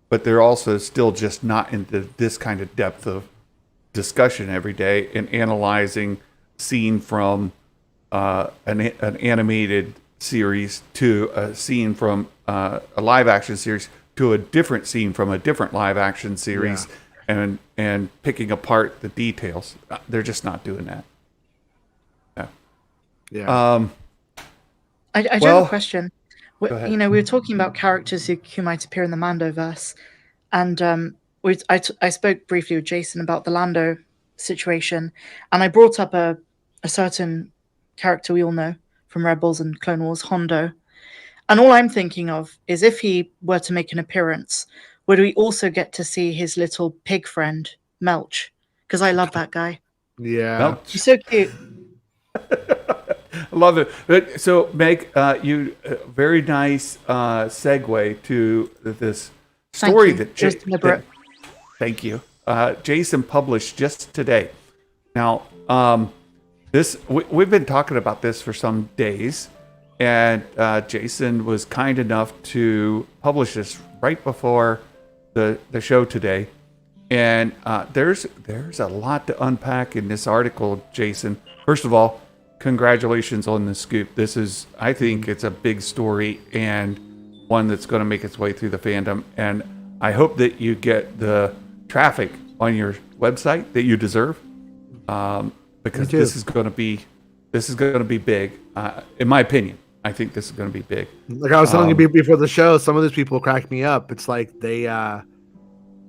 [SPEAKER 1] but they're also still just not into this kind of depth of discussion every day and analyzing scene from an animated series to a scene from a live action series to a different scene from a different live action series, and picking apart the details. They're just not doing that.
[SPEAKER 2] Yeah.
[SPEAKER 3] I do have
[SPEAKER 1] Well,
[SPEAKER 3] a question.
[SPEAKER 1] go ahead.
[SPEAKER 3] You know, we were talking about characters who might appear in the Mandoverse, and I spoke briefly with Jason about the Lando situation, and I brought up a certain character we all know from Rebels and Clone Wars, Hondo. And all I'm thinking of is if he were to make an appearance, would we also get to see his little pig friend, Melch? Because I love that guy.
[SPEAKER 2] Yeah.
[SPEAKER 1] Melch.
[SPEAKER 3] He's so cute.
[SPEAKER 1] I love it. So, Meg, you very nice segue to this
[SPEAKER 3] Thank
[SPEAKER 1] story
[SPEAKER 3] you.
[SPEAKER 1] that
[SPEAKER 3] It was deliberate.
[SPEAKER 1] thank you. Jason published just today. Now, we've been talking about this for some days, and Jason was kind enough to publish this right before the show today. And there's a lot to unpack in this article, Jason. First of all, congratulations on the scoop. This is, I think, it's a big story and one that's going to make its way through the fandom. And I hope that you get the traffic on your website that you deserve, because this is going to be big. In my opinion, I think this is going to be big.
[SPEAKER 2] Like I was telling you before the show, some of these people crack me up. It's like they,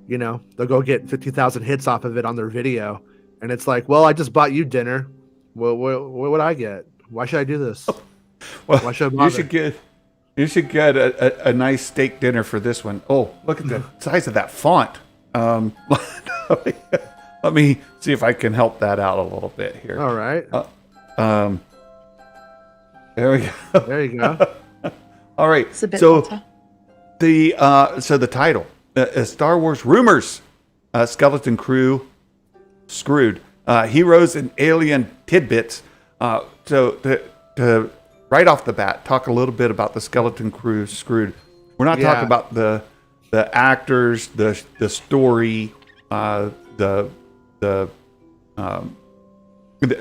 [SPEAKER 2] they'll go get 50,000 hits off of it on their video, and it's like, well, I just bought you dinner. What would I get? Why should I do this?
[SPEAKER 1] Well,
[SPEAKER 2] Why should I bother?
[SPEAKER 1] you should get a nice steak dinner for this one. Oh, look at the size of that font. Let me see if I can help that out a little bit here.
[SPEAKER 2] All right.
[SPEAKER 1] There we go.
[SPEAKER 2] There you go.
[SPEAKER 1] All right.
[SPEAKER 3] It's a bit
[SPEAKER 1] So
[SPEAKER 3] better.
[SPEAKER 1] the title, Star Wars rumors, skeleton crew screwed, heroes and alien tidbits. So to right off the bat, talk a little bit about the skeleton crew screwed. We're not talking about the actors, the story, that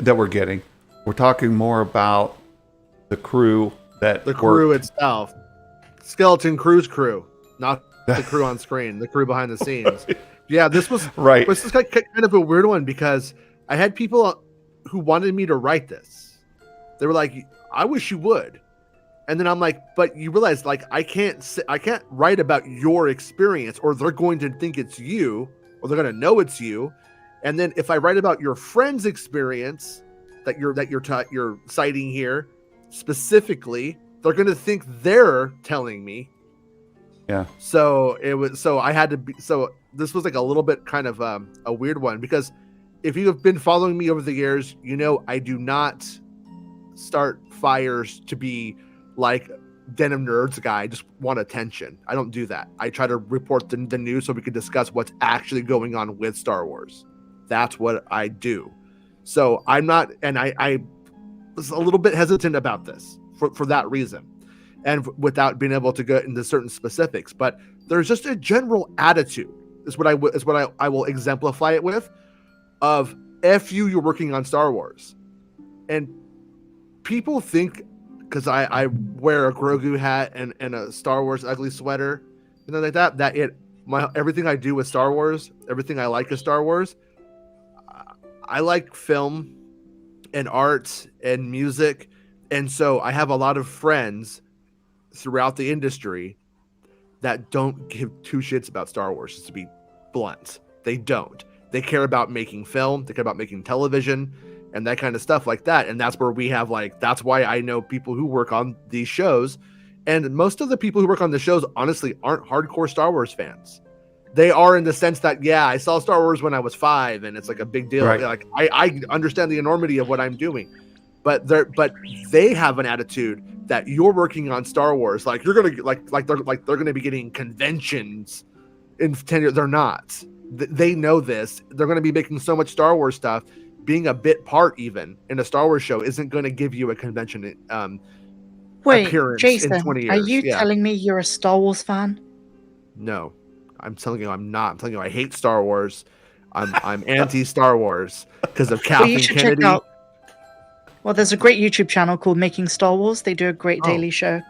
[SPEAKER 1] we're getting. We're talking more about the crew
[SPEAKER 2] The crew
[SPEAKER 1] worked.
[SPEAKER 2] itself, skeleton crew's crew, not the crew on screen, the crew behind the scenes. Yeah, this was
[SPEAKER 1] Right.
[SPEAKER 2] This is kind of a weird one because I had people who wanted me to write this. They were like, "I wish you would," and then I'm like, "But you realize, like, I can't write about your experience, or they're going to think it's you, or they're going to know it's you." And then if I write about your friend's experience that you're citing here specifically, they're going to think they're telling me.
[SPEAKER 1] Yeah.
[SPEAKER 2] So I had to be, so this was like a little bit kind of a weird one, because if you have been following me over the years, I do not start fires to be like Denim Nerds guy. I just want attention. I don't do that. I try to report the news so we can discuss what's actually going on with Star Wars. That's what I do. So I'm not, and I was a little bit hesitant about this for that reason, and without being able to go into certain specifics. But there's just a general attitude, is what I will exemplify it with, of F you, you're working on Star Wars. And people think, because I wear a Grogu hat and a Star Wars ugly sweater and things like that, everything I do with Star Wars, everything I like is Star Wars. I like film and art and music, and so I have a lot of friends throughout the industry that don't give two shits about Star Wars, just to be blunt. They don't. They care about making film, they care about making television, and that kind of stuff like that. And that's where we have, like, that's why I know people who work on these shows. And most of the people who work on the shows, honestly, aren't hardcore Star Wars fans. They are, in the sense that, yeah, I saw Star Wars when I was 5, and it's like a big deal.
[SPEAKER 1] Right.
[SPEAKER 2] Like, I understand the enormity of what I'm doing. But they have an attitude that you're working on Star Wars, like you're gonna they're gonna be getting conventions in 10 years. They're not. They know this. They're gonna be making so much Star Wars stuff. Being a bit part even in a Star Wars show isn't going to give you a convention
[SPEAKER 3] Wait,
[SPEAKER 2] appearance
[SPEAKER 3] Jason,
[SPEAKER 2] in 20 years.
[SPEAKER 3] are you telling me you're a Star Wars fan?
[SPEAKER 2] No, I'm telling you I'm not. I'm telling you I hate Star Wars. I'm anti Star Wars because of
[SPEAKER 3] Well, you
[SPEAKER 2] Kathleen
[SPEAKER 3] should
[SPEAKER 2] Kennedy.
[SPEAKER 3] check out. Well, there's a great YouTube channel called Making Star Wars. They do a great
[SPEAKER 2] Oh.
[SPEAKER 3] daily show.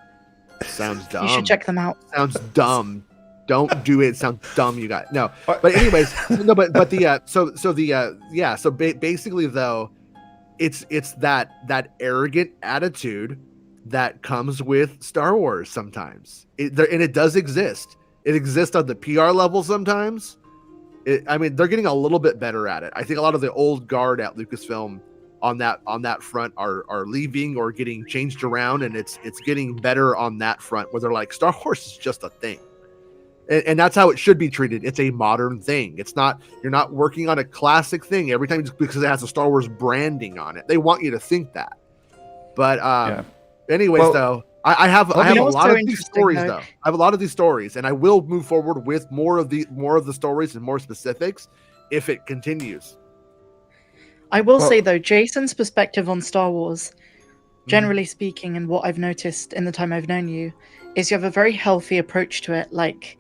[SPEAKER 2] Sounds dumb.
[SPEAKER 3] You should check them out.
[SPEAKER 2] Sounds dumb. Don't do it. It sounds dumb. You got no. But anyways, no. But the so basically though, it's that arrogant attitude that comes with Star Wars sometimes. And it does exist. It exists on the PR level sometimes. I mean, they're getting a little bit better at it. I think a lot of the old guard at Lucasfilm on that front are leaving or getting changed around, and it's getting better on that front where they're like, Star Wars is just a thing. And that's how it should be treated. It's a modern thing. It's not, you're not working on a classic thing every time just because it has a Star Wars branding on it. They want you to think that. But anyways, though, I have a lot of these stories though. I have a lot of these stories, and I will move forward with more of the stories and more specifics if it continues.
[SPEAKER 3] I will say though, Jason's perspective on Star Wars, generally speaking, and what I've noticed in the time I've known you, is you have a very healthy approach to it. Like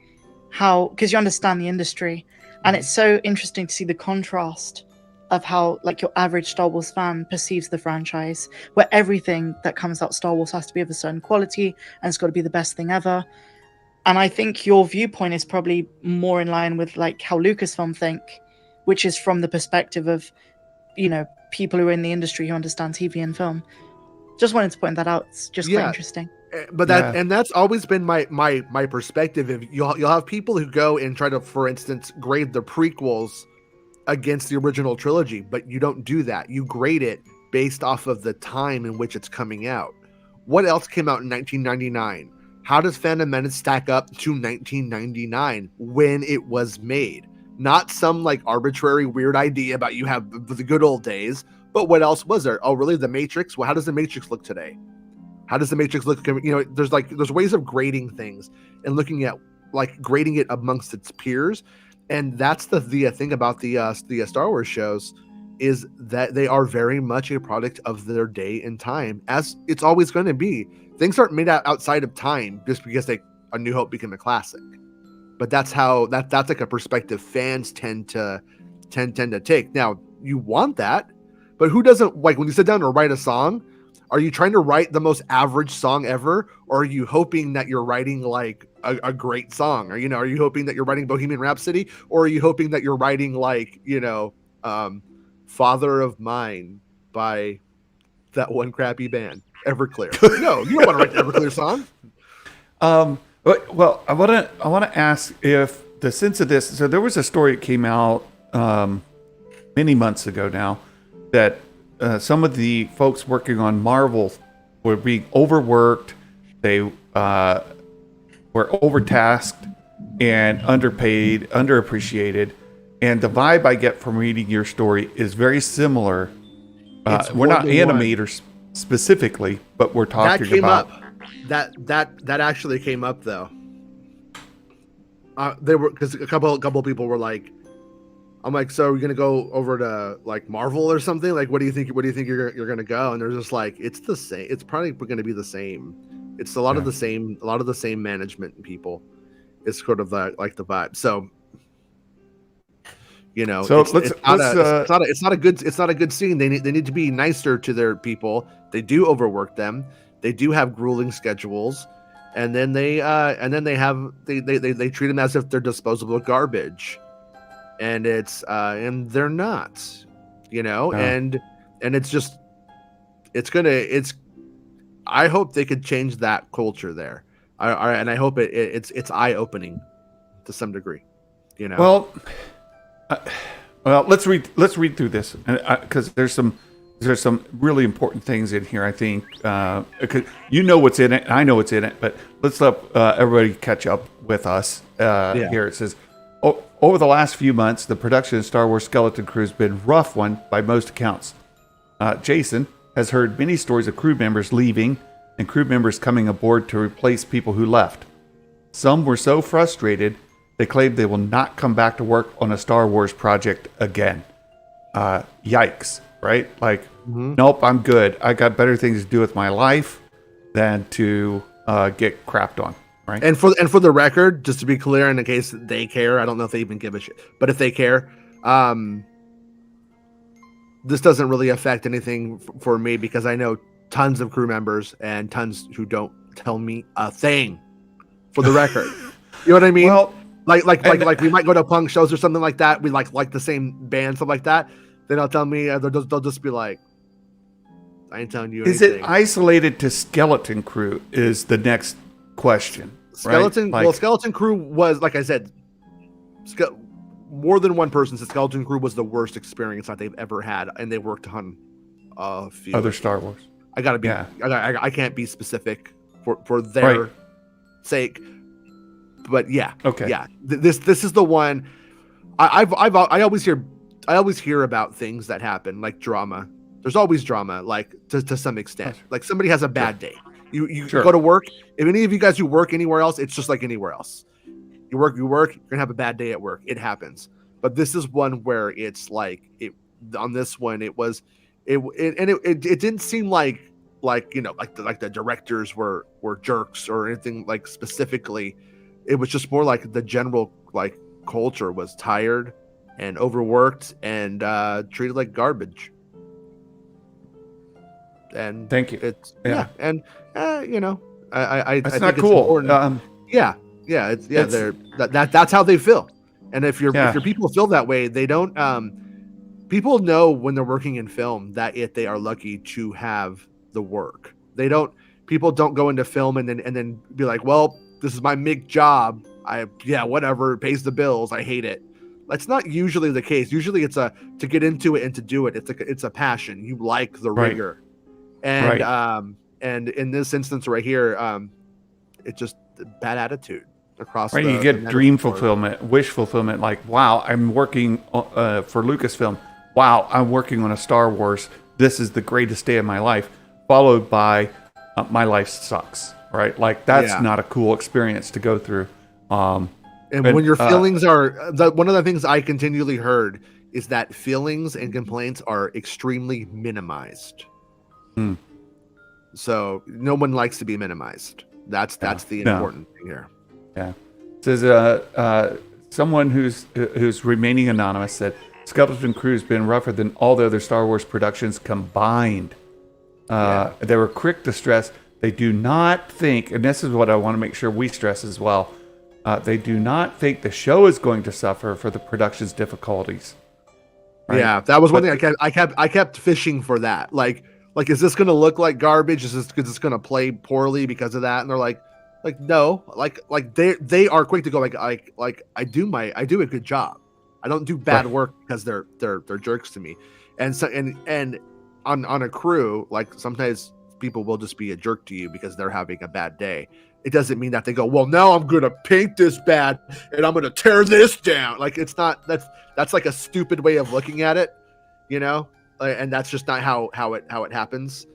[SPEAKER 3] how, because you understand the industry, and it's so interesting to see the contrast of how like your average Star Wars fan perceives the franchise, where everything that comes out Star Wars has to be of a certain quality and it's got to be the best thing ever. And I think your viewpoint is probably more in line with like how Lucasfilm think, which is from the perspective of, you know, people who are in the industry who understand TV and film. Just wanted to point that out. It's just quite interesting.
[SPEAKER 2] But and that's always been my perspective. If you'll have people who go and try to, for instance, grade the prequels against the original trilogy, but you don't do that. You grade it based off of the time in which it's coming out. What else came out in 1999? How does Phantom Menace stack up to 1999 when it was made? Not some like arbitrary weird idea about you have the good old days, but what else was there? Oh, really? The Matrix? Well, how does the Matrix look today? How does the Matrix look? You know, there's ways of grading things and looking at like grading it amongst its peers. And that's the thing about the Star Wars shows, is that they are very much a product of their day and time, as it's always going to be. Things aren't made outside of time just because A New Hope became a classic. But that's like a perspective fans tend to take. Now, you want that, but who doesn't, like when you sit down to write a song, are you trying to write the most average song ever, or are you hoping that you're writing like a great song? Or, you know, are you hoping that you're writing Bohemian Rhapsody, or are you hoping that you're writing like, you know, Father of Mine by that one crappy band, Everclear? No, you don't want to write the Everclear song.
[SPEAKER 1] Well, I want to ask if the sense of this. So there was a story that came out many months ago now that some of the folks working on Marvel were being overworked. They were overtasked and underpaid, underappreciated. And the vibe I get from reading your story is very similar. We're not animators specifically, but we're talking
[SPEAKER 2] that came
[SPEAKER 1] about
[SPEAKER 2] up. That actually came up though. They were, because a couple people were like, I'm like, so we're gonna go over to like Marvel or something? Like, what do you think you're gonna go? And they're just like, it's the same. It's probably gonna be the same. It's a lot of the same management people. It's sort of like the vibe. So, you know,
[SPEAKER 1] so
[SPEAKER 2] it's not a good scene. They need to be nicer to their people. They do overwork them. They do have grueling schedules, and then they treat them as if they're disposable garbage, and they're not, you know, and it's I hope they could change that culture there. And I hope it's eye opening to some degree, you know.
[SPEAKER 1] Well, let's read through this, because there's some really important things in here. I think because you know what's in it, and I know what's in it, but let's let everybody catch up with us. Here it says, over the last few months, the production of Star Wars Skeleton Crew has been a rough one by most accounts. Jason has heard many stories of crew members leaving and crew members coming aboard to replace people who left. Some were so frustrated they claimed they will not come back to work on a Star Wars project again. Yikes, right? Like, Nope, I'm good. I got better things to do with my life than to get crapped on, right?
[SPEAKER 2] And for the record, just to be clear, in the case that they care, I don't know if they even give a shit, but if they care, this doesn't really affect anything for me, because I know tons of crew members and tons who don't tell me a thing, for the record. You know what I mean?
[SPEAKER 1] Well,
[SPEAKER 2] like we might go to punk shows or something like that. We like the same band, stuff like that. They don't tell me. They'll just be like, I ain't telling you
[SPEAKER 1] Is
[SPEAKER 2] anything.
[SPEAKER 1] it isolated to Skeleton Crew? Is the next question.
[SPEAKER 2] Skeleton.
[SPEAKER 1] Right?
[SPEAKER 2] Well, Skeleton Crew was, like I said, more than one person said Skeleton Crew was the worst experience that they've ever had, and they worked on a few
[SPEAKER 1] other Star Wars.
[SPEAKER 2] I gotta be.
[SPEAKER 1] Yeah.
[SPEAKER 2] I can't be specific for their sake, but yeah.
[SPEAKER 1] Okay.
[SPEAKER 2] Yeah. This is the one. I always hear about things that happen, like drama. There's always drama, like to some extent. Like somebody has a bad day. You
[SPEAKER 1] Sure.
[SPEAKER 2] go to work. If any of you guys who work anywhere else, it's just like anywhere else. You work. You're gonna have a bad day at work. It happens. But this is one where it's like it. On this one, it didn't seem like the directors were jerks or anything like specifically. It was just more like the general like culture was tired and overworked and treated like garbage. And
[SPEAKER 1] Thank you.
[SPEAKER 2] It's
[SPEAKER 1] Yeah.
[SPEAKER 2] and I
[SPEAKER 1] That's
[SPEAKER 2] think
[SPEAKER 1] not
[SPEAKER 2] it's
[SPEAKER 1] cool.
[SPEAKER 2] important. That's how they feel. And if your people feel that way, they don't. People know when they're working in film that they are lucky to have the work. People don't go into film and then be like, well, this is my MIG job. Whatever, it pays the bills. I hate it. That's not usually the case. Usually it's to get into it and to do it. It's a passion. You like the rigor. And and in this instance right here, it's just bad attitude across.
[SPEAKER 1] Right, you get dream fulfillment, wish fulfillment. Like, wow, I'm working for Lucasfilm. Wow, I'm working on a Star Wars. This is the greatest day of my life. Followed by, my life sucks. Right, like that's not a cool experience to go through. And
[SPEAKER 2] when your feelings are one of the things I continually heard is that feelings and complaints are extremely minimized. So no one likes to be minimized. That's the important thing here.
[SPEAKER 1] Yeah. It says someone who's remaining anonymous said Skeleton Crew's been rougher than all the other Star Wars productions combined. They were quick to stress they do not think, and this is what I want to make sure we stress as well, they do not think the show is going to suffer for the production's difficulties. Right?
[SPEAKER 2] Yeah, that was one thing I kept fishing for that. Like is this going to look like garbage? Is this going to play poorly because of that? And they're like no, like they are quick to go like I do a good job. I don't do bad work because they're jerks to me. And so and on a crew, like sometimes people will just be a jerk to you because they're having a bad day. It doesn't mean that they go, well, now I'm going to paint this bad and I'm going to tear this down. Like it's not, that's like a stupid way of looking at it, and that's just not how it happens.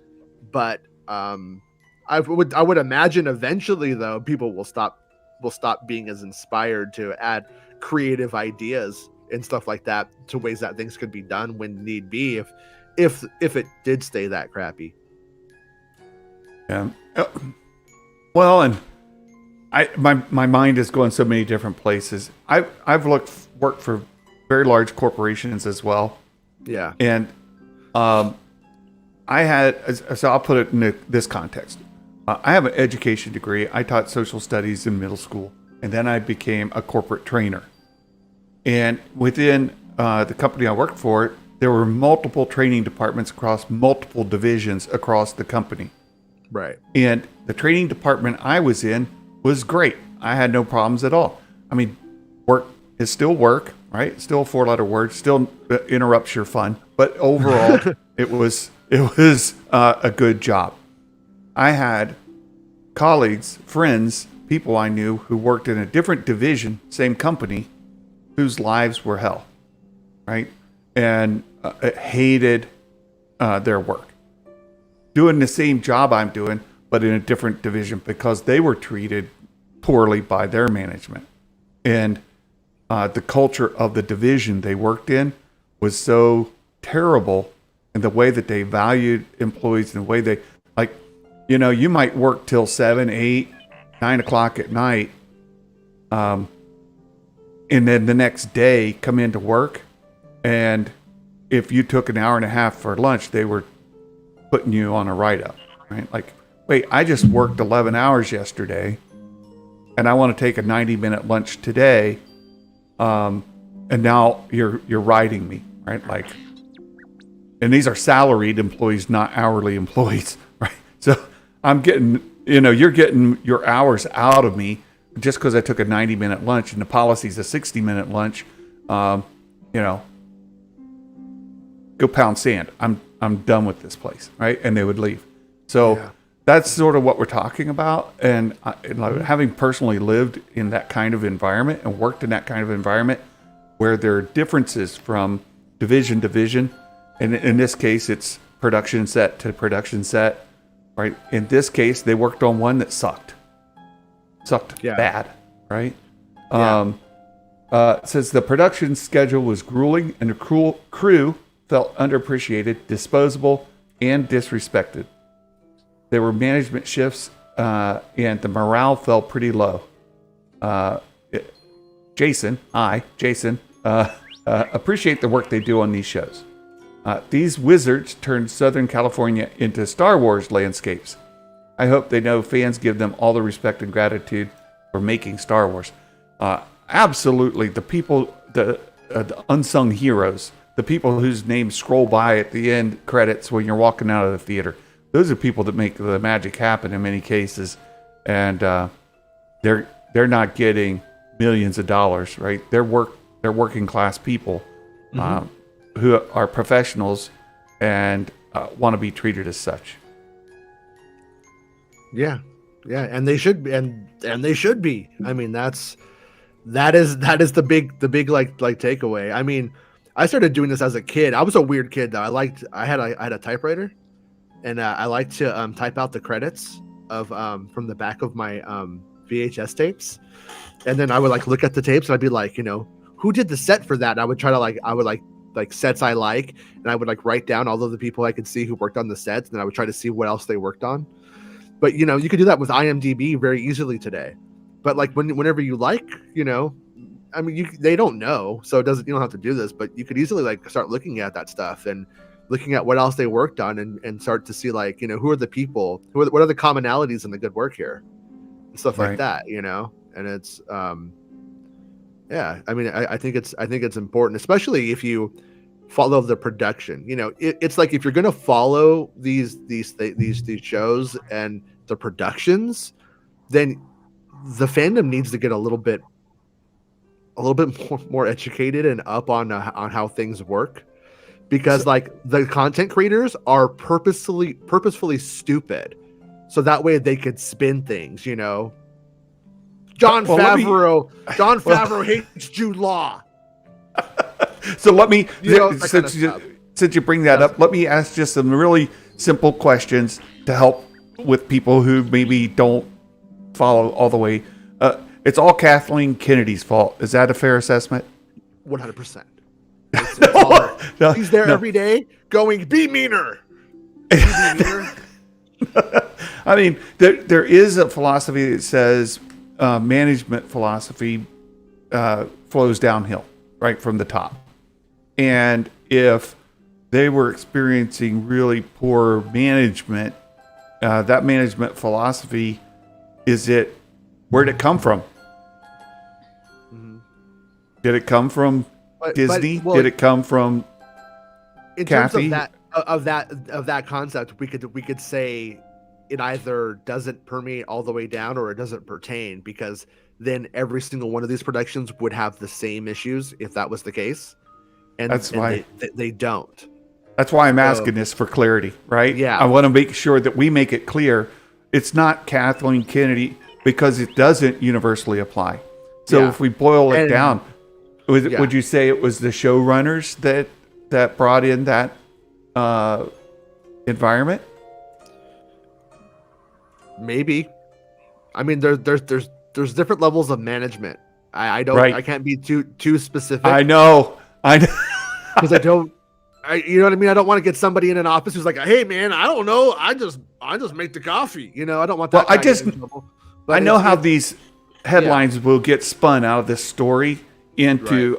[SPEAKER 2] But I would imagine eventually though, people will stop being as inspired to add creative ideas and stuff like that to ways that things could be done when need be, if it did stay that crappy.
[SPEAKER 1] Yeah. Well, and my mind is going so many different places. I've worked for very large corporations as well.
[SPEAKER 2] Yeah.
[SPEAKER 1] And I had, so I'll put it in this context. I have an education degree. I taught social studies in middle school, and then I became a corporate trainer. And within the company I worked for, there were multiple training departments across multiple divisions across the company.
[SPEAKER 2] Right.
[SPEAKER 1] And the training department I was in was great. I had no problems at all. I mean, work is still work, right? Still a 4-letter word, still interrupts your fun. But overall, it was a good job. I had colleagues, friends, people I knew who worked in a different division, same company, whose lives were hell, right? And hated their work. Doing the same job I'm doing, but in a different division because they were treated poorly by their management. And the culture of the division they worked in was so terrible, and the way that they valued employees and the way they, like, you might work till 7, 8, 9 o'clock at night, and then the next day come into work, and if you took an hour and a half for lunch, they were putting you on a write-up, right? Like, wait, I just worked 11 hours yesterday, and I want to take a 90-minute lunch today, and now you're writing me, right? Like, and these are salaried employees, not hourly employees, right? So I'm getting, you're getting your hours out of me just because I took a 90-minute lunch and the policy's a 60-minute lunch. Go pound sand. I'm done with this place, right? And they would leave. So that's sort of what we're talking about. And having personally lived in that kind of environment and worked in that kind of environment where there are differences from division to division, and in this case, it's production set to production set, right? In this case, they worked on one that sucked bad, right?
[SPEAKER 2] Yeah.
[SPEAKER 1] It says the production schedule was grueling and the crew felt underappreciated, disposable, and disrespected. There were management shifts, and the morale fell pretty low. Jason, appreciate the work they do on these shows. These wizards turned Southern California into Star Wars landscapes. I hope they know fans give them all the respect and gratitude for making Star Wars. Absolutely, the people, the unsung heroes, the people whose names scroll by at the end credits when you're walking out of the theater. Those are people that make the magic happen in many cases, and they're not getting millions of dollars, right? They're working class people who are professionals and want to be treated as such.
[SPEAKER 2] Yeah, and they should be, and they should be. I mean, that is the big like takeaway. I mean, I started doing this as a kid. I was a weird kid though. I had a typewriter, and I liked to type out the credits of from the back of my VHS tapes, and then I would like look at the tapes and I'd be like, who did the set for that? And I would try to I would like sets I like, and I would like write down all of the people I could see who worked on the sets, and then I would try to see what else they worked on. But you could do that with IMDb very easily today. But like whenever you like, I mean, they don't know, so you don't have to do this. But you could easily like start looking at that stuff and looking at what else they worked on, and start to see like who are the people, what are the commonalities in the good work here, and stuff like that. And it's yeah. I mean, I think it's important, especially if you follow the production. It's like if you're going to follow these shows and the productions, then the fandom needs to get a little bit more educated and up on how things work, because like the content creators are purposefully stupid, so that way they could spin things. John Favreau hates Jude Law.
[SPEAKER 1] So let me,
[SPEAKER 2] since
[SPEAKER 1] you bring that up, let me ask just some really simple questions to help with people who maybe don't follow all the way. It's all Kathleen Kennedy's fault. Is that a fair assessment?
[SPEAKER 2] 100%. No, he's there every day going, be meaner. Be meaner.
[SPEAKER 1] I mean, there is a philosophy that says management philosophy flows downhill, right from the top. And if they were experiencing really poor management, that management philosophy, where'd it come from? Mm-hmm. Did it come from Disney? Did it come from Kathy?
[SPEAKER 2] Terms of that concept, we could say it either doesn't permeate all the way down or it doesn't pertain, because then every single one of these productions would have the same issues if that was the case. And that's why they don't.
[SPEAKER 1] That's why I'm asking this for clarity, right?
[SPEAKER 2] Yeah.
[SPEAKER 1] I want to make sure that we make it clear it's not Kathleen Kennedy, because it doesn't universally apply. So if we boil it down, would you say it was the showrunners that brought in that environment?
[SPEAKER 2] Maybe. I mean, there's different levels of management. I can't be too specific.
[SPEAKER 1] I know.
[SPEAKER 2] Because you know what I mean? I don't want to get somebody in an office who's like, hey man, I don't know. I just make the coffee. I don't want that.
[SPEAKER 1] Well, I know how these headlines will get spun out of this story into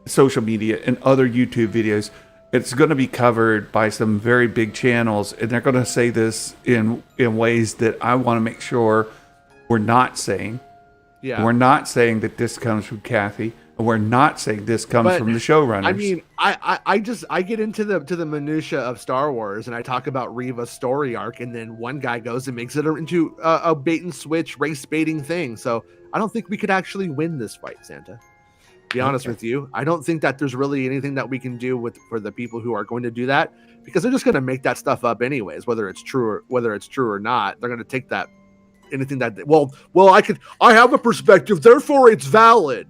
[SPEAKER 1] social media and other YouTube videos. It's going to be covered by some very big channels, and they're going to say this in ways that I want to make sure we're not saying. Yeah. We're not saying that this comes from Kathy. We're not saying this comes
[SPEAKER 2] But
[SPEAKER 1] from the showrunners.
[SPEAKER 2] I mean, I get into the minutia of Star Wars, and I talk about Reva's story arc, and then one guy goes and makes it into a bait and switch race baiting thing. So I don't think we could actually win this fight, Santa. Be honest with you, I don't think that there's really anything that we can do for the people who are going to do that, because they're just going to make that stuff up anyways, whether it's true or not. They're going to take that anything that I have a perspective, therefore it's valid.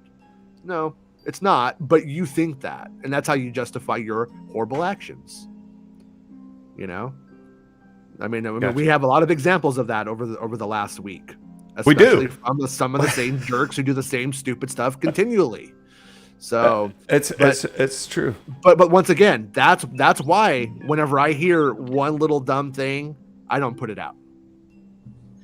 [SPEAKER 2] No, it's not, but you think that, and that's how you justify your horrible actions. You know, I mean,
[SPEAKER 1] Gotcha.
[SPEAKER 2] we have a lot of examples of that over the last week.
[SPEAKER 1] We do.
[SPEAKER 2] From some of the same jerks who do the same stupid stuff continually. So
[SPEAKER 1] it's true.
[SPEAKER 2] But once again, that's why whenever I hear one little dumb thing, I don't put it out,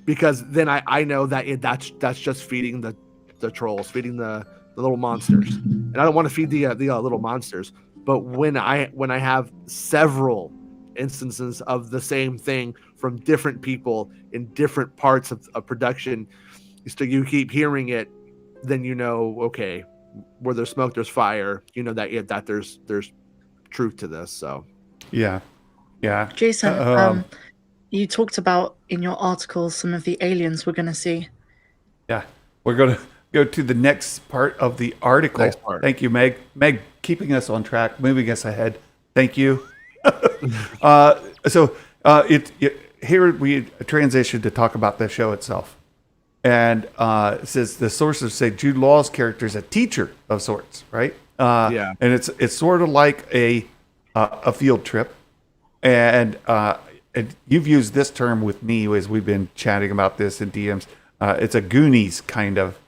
[SPEAKER 2] because then I know that that's just feeding the trolls, feeding the little monsters, and I don't want to feed the little monsters. But when I have several instances of the same thing from different people in different parts of production, you keep hearing it, then you know, okay, where there's smoke, there's fire. You know that there's truth to this. So
[SPEAKER 1] yeah.
[SPEAKER 3] Jason, you talked about in your article some of the aliens we're going to see.
[SPEAKER 1] Yeah, we're going to go to the next part of the article. Thank you, Meg. Meg, keeping us on track, moving us ahead. Thank you. Here we transition to talk about the show itself. And it says the sources say Jude Law's character is a teacher of sorts, right?
[SPEAKER 2] Yeah.
[SPEAKER 1] And it's sort of like a field trip. And you've used this term with me as we've been chatting about this in DMs. It's a Goonies kind of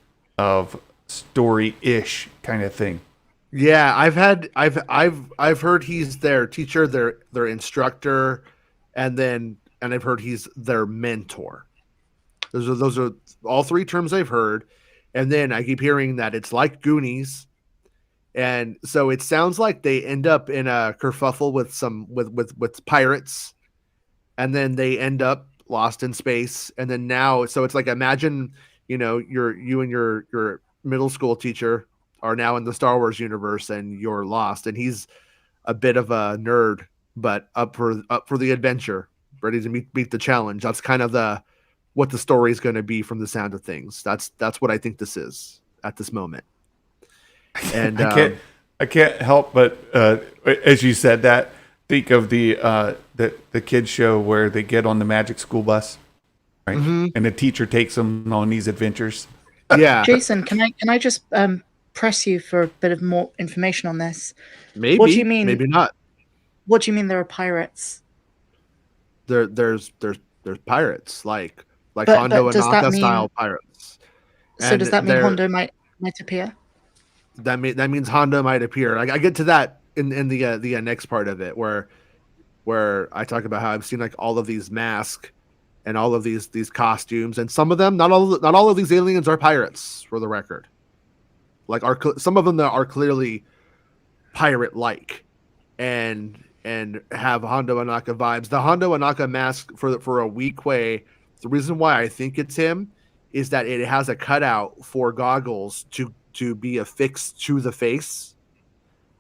[SPEAKER 1] story-ish kind of thing.
[SPEAKER 2] Yeah, I've heard he's their teacher, their instructor, and I've heard he's their mentor. Those are all three terms I've heard, and then I keep hearing that it's like Goonies, and so it sounds like they end up in a kerfuffle with pirates, and then they end up lost in space, and then now so it's like, imagine, you and your middle school teacher are now in the Star Wars universe, and you're lost, and he's a bit of a nerd, but up for the adventure, ready to meet the challenge. That's kind of what the story is going to be from the sound of things. That's what I think this is at this moment. And
[SPEAKER 1] I can't help but as you said that, think of the kids show where they get on the magic school bus, right? Mm-hmm. And the teacher takes them on these adventures.
[SPEAKER 2] Yeah.
[SPEAKER 3] Jason, can I just press you for a bit of more information on this?
[SPEAKER 2] Maybe.
[SPEAKER 3] What do you mean?
[SPEAKER 2] Maybe not.
[SPEAKER 3] What do you mean there are pirates?
[SPEAKER 2] There's pirates like Hondo and Naka style pirates.
[SPEAKER 3] So does that mean Hondo might appear?
[SPEAKER 2] That means Hondo might appear. I get to that in the next part of it where I talk about how I've seen like all of these masks and all of these costumes, and some of them, not all of these aliens are pirates, for the record. Like some of them that are clearly pirate-like, and have Hondo Anaka vibes. The Hondo Anaka mask for a weak way. The reason why I think it's him is that it has a cutout for goggles to be affixed to the face,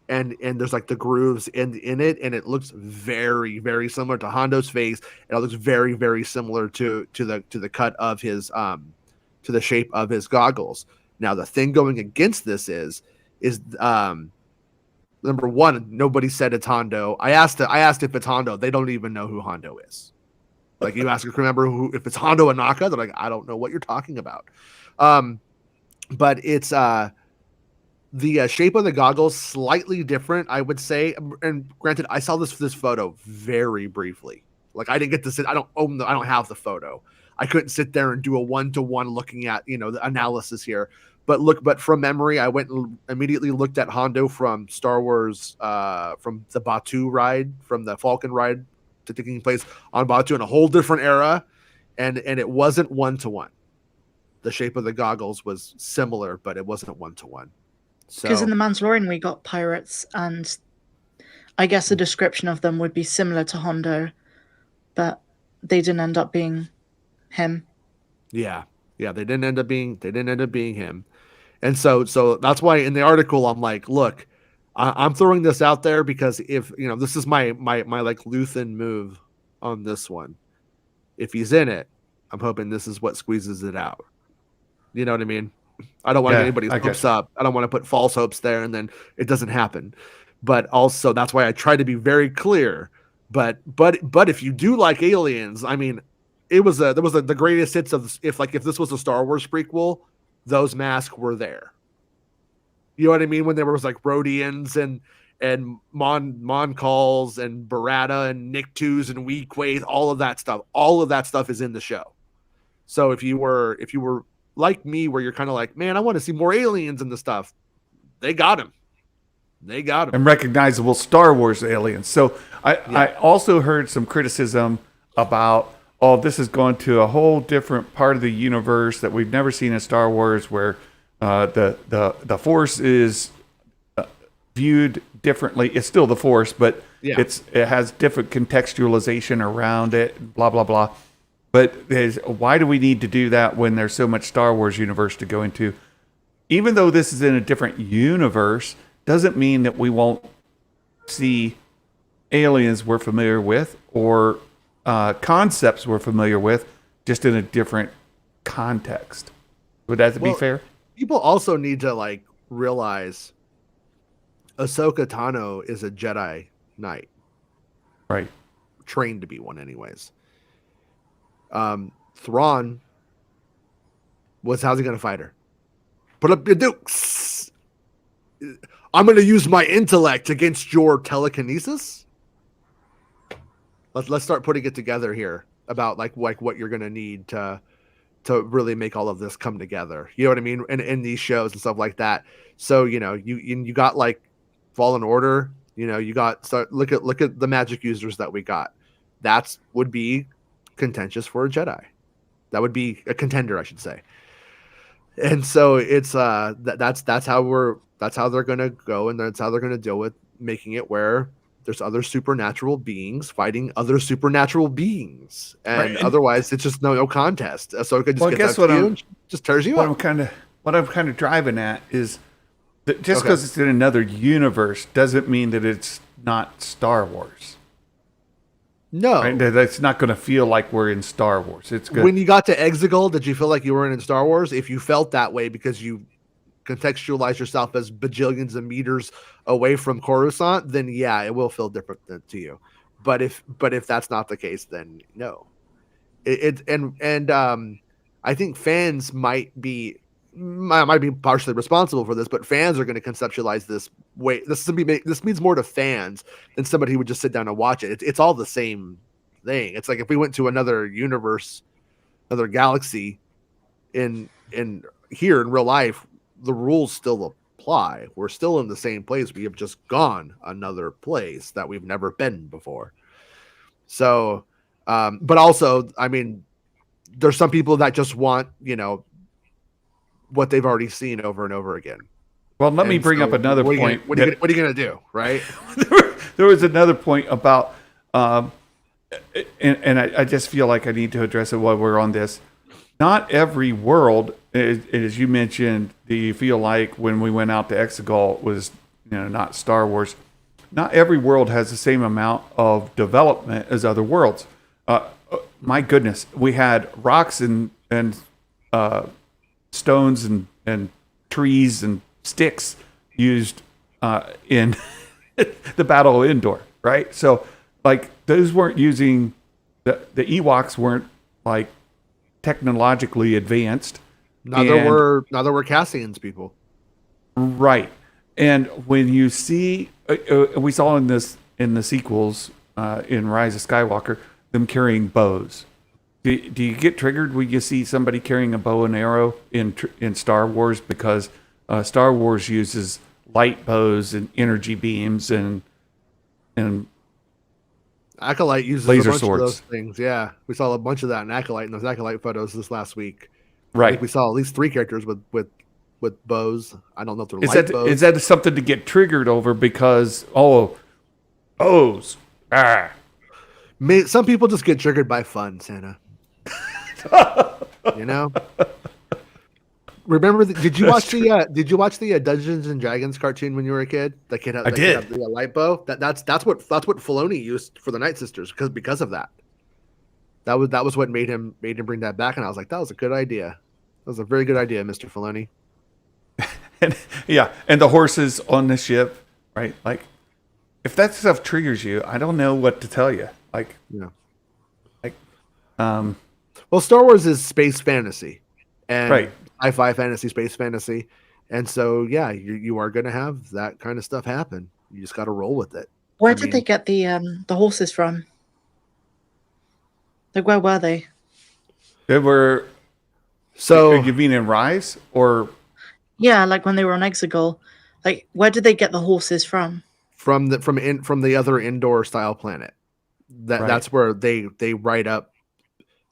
[SPEAKER 2] and there's like the grooves in it, and it looks very, very similar to Hondo's face, and it looks very, very similar to the cut of his to the shape of his goggles. Now the thing going against this is number one, nobody said it's Hondo. I asked if it's Hondo. They don't even know who Hondo is. Like, you ask a crew member if it's Hondo Anaka, they're like, I don't know what you're talking about. But it's the shape of the goggles slightly different, I would say. And granted, I saw this photo very briefly. Like, I didn't get to sit. I don't have the photo. I couldn't sit there and do a one-to-one looking at the analysis here. But from memory, I went and immediately looked at Hondo from Star Wars, from the Batuu ride, from the Falcon ride, to taking place on Batuu in a whole different era, and it wasn't one-to-one. The shape of the goggles was similar, but it wasn't one-to-one.
[SPEAKER 3] Because in The Mandalorian we got pirates, and I guess the description of them would be similar to Hondo, but they didn't end up being him.
[SPEAKER 2] Yeah, they didn't end up being him. And so that's why in the article I'm like, look, I'm throwing this out there because if this is my like Luthen move on this one. If he's in it, I'm hoping this is what squeezes it out. You know what I mean? I don't want to get
[SPEAKER 1] Yeah,
[SPEAKER 2] anybody's
[SPEAKER 1] I
[SPEAKER 2] hopes
[SPEAKER 1] guess.
[SPEAKER 2] up. I don't want to put false hopes there and then it doesn't happen. But also that's why I try to be very clear. But if you do like Aliens, I mean, there was the greatest hits of if this was a Star Wars prequel, those masks were there. You know what I mean? When there was like Rhodians and Mon Calls and Barada and Nicktoons and Weequays, all of that stuff is in the show. So if you were like me, where you're kind of like, man, I want to see more aliens in the stuff, they got him. They got him.
[SPEAKER 1] And recognizable Star Wars aliens. So I also heard some criticism about, oh, this is going to a whole different part of the universe that we've never seen in Star Wars, where the Force is viewed differently. It's still the Force, but it has different contextualization around it. Blah blah blah. But why do we need to do that when there's so much Star Wars universe to go into? Even though this is in a different universe, doesn't mean that we won't see aliens we're familiar with or concepts we're familiar with, just in a different context. Would that be fair?
[SPEAKER 2] People also need to like realize Ahsoka Tano is a Jedi Knight,
[SPEAKER 1] Right.
[SPEAKER 2] trained to be one, anyways. Thrawn how's he going to fight her? Put up your dukes. I'm going to use my intellect against your telekinesis. Let's start putting it together here about like what you're going to need to really make all of this come together. You know what I mean? And in these shows and stuff like that. So, you got like Fallen Order, you got, look at the magic users that we got. That's would be contentious for a Jedi. That would be a contender, I should say. And so it's that's how they're gonna go, and that's how they're gonna deal with making it where there's other supernatural beings fighting other supernatural beings, and otherwise it's just no contest. So it just gets up to you and just tears you up.
[SPEAKER 1] What I'm kind of driving at is that just because it's in another universe doesn't mean that it's not Star Wars.
[SPEAKER 2] No,
[SPEAKER 1] right? That's not going to feel like we're in Star Wars. It's good.
[SPEAKER 2] When you got to Exegol, did you feel like you were in Star Wars? If you felt that way because you contextualize yourself as bajillions of meters away from Coruscant, then yeah, it will feel different to you. But if that's not the case, then no. I think fans might be partially responsible for this, but fans are going to conceptualize this way. This means more to fans than somebody who would just sit down and watch it. It's all the same thing. It's like if we went to another universe, another galaxy, in here in real life, the rules still apply. We're still in the same place. We have just gone another place that we've never been before. So, but also, I mean, there's some people that just want, what they've already seen over and over again.
[SPEAKER 1] Well, let me bring up another point.
[SPEAKER 2] What are you going to do, right?
[SPEAKER 1] There was another point about, and I just feel like I need to address it while we're on this. Not every world, as you mentioned, do you feel like when we went out to Exegol was, not Star Wars. Not every world has the same amount of development as other worlds. My goodness, we had rocks and stones and trees and sticks used in the Battle of Endor, right? So, like, those weren't using the Ewoks weren't like technologically advanced.
[SPEAKER 2] Neither were Cassian's people,
[SPEAKER 1] right? And when you see, we saw in the sequels in Rise of Skywalker, them carrying bows. Do you get triggered when you see somebody carrying a bow and arrow in Star Wars? Because Star Wars uses light bows and energy beams and
[SPEAKER 2] Acolyte uses
[SPEAKER 1] laser
[SPEAKER 2] a bunch
[SPEAKER 1] swords.
[SPEAKER 2] of those things. Yeah, we saw a bunch of that in Acolyte in those Acolyte photos this last week.
[SPEAKER 1] Right.
[SPEAKER 2] I think we saw at least 3 characters with bows. I don't know if they're light bows.
[SPEAKER 1] Is that something to get triggered over because bows?
[SPEAKER 2] Some people just get triggered by fun, Santa. Remember? Did you
[SPEAKER 1] That's
[SPEAKER 2] watch the Dungeons and Dragons cartoon when you were a kid? The kid had
[SPEAKER 1] I
[SPEAKER 2] the kid
[SPEAKER 1] did.
[SPEAKER 2] had the light bow. That's what Filoni used for the Night Sisters because of that. That was what made him bring that back, and I was like, that was a good idea. That was a very good idea, Mr. Filoni.
[SPEAKER 1] And yeah, and the horses on the ship, right? Like, if that stuff triggers you, I don't know what to tell you. Like,
[SPEAKER 2] Yeah.
[SPEAKER 1] like,
[SPEAKER 2] Well, Star Wars is space fantasy, and
[SPEAKER 1] right.
[SPEAKER 2] sci-fi fantasy, space fantasy, and so yeah, you are going to have that kind of stuff happen. You just got to roll with it.
[SPEAKER 3] Where
[SPEAKER 2] I
[SPEAKER 3] did
[SPEAKER 2] mean,
[SPEAKER 3] they get the horses from? Like, where were they?
[SPEAKER 1] They were.
[SPEAKER 2] So
[SPEAKER 1] You mean in Rise or
[SPEAKER 3] Yeah, like when they were on Exegol. Like, where did they get the horses from?
[SPEAKER 2] from the other indoor style planet,
[SPEAKER 1] Right.
[SPEAKER 2] that's where they write up.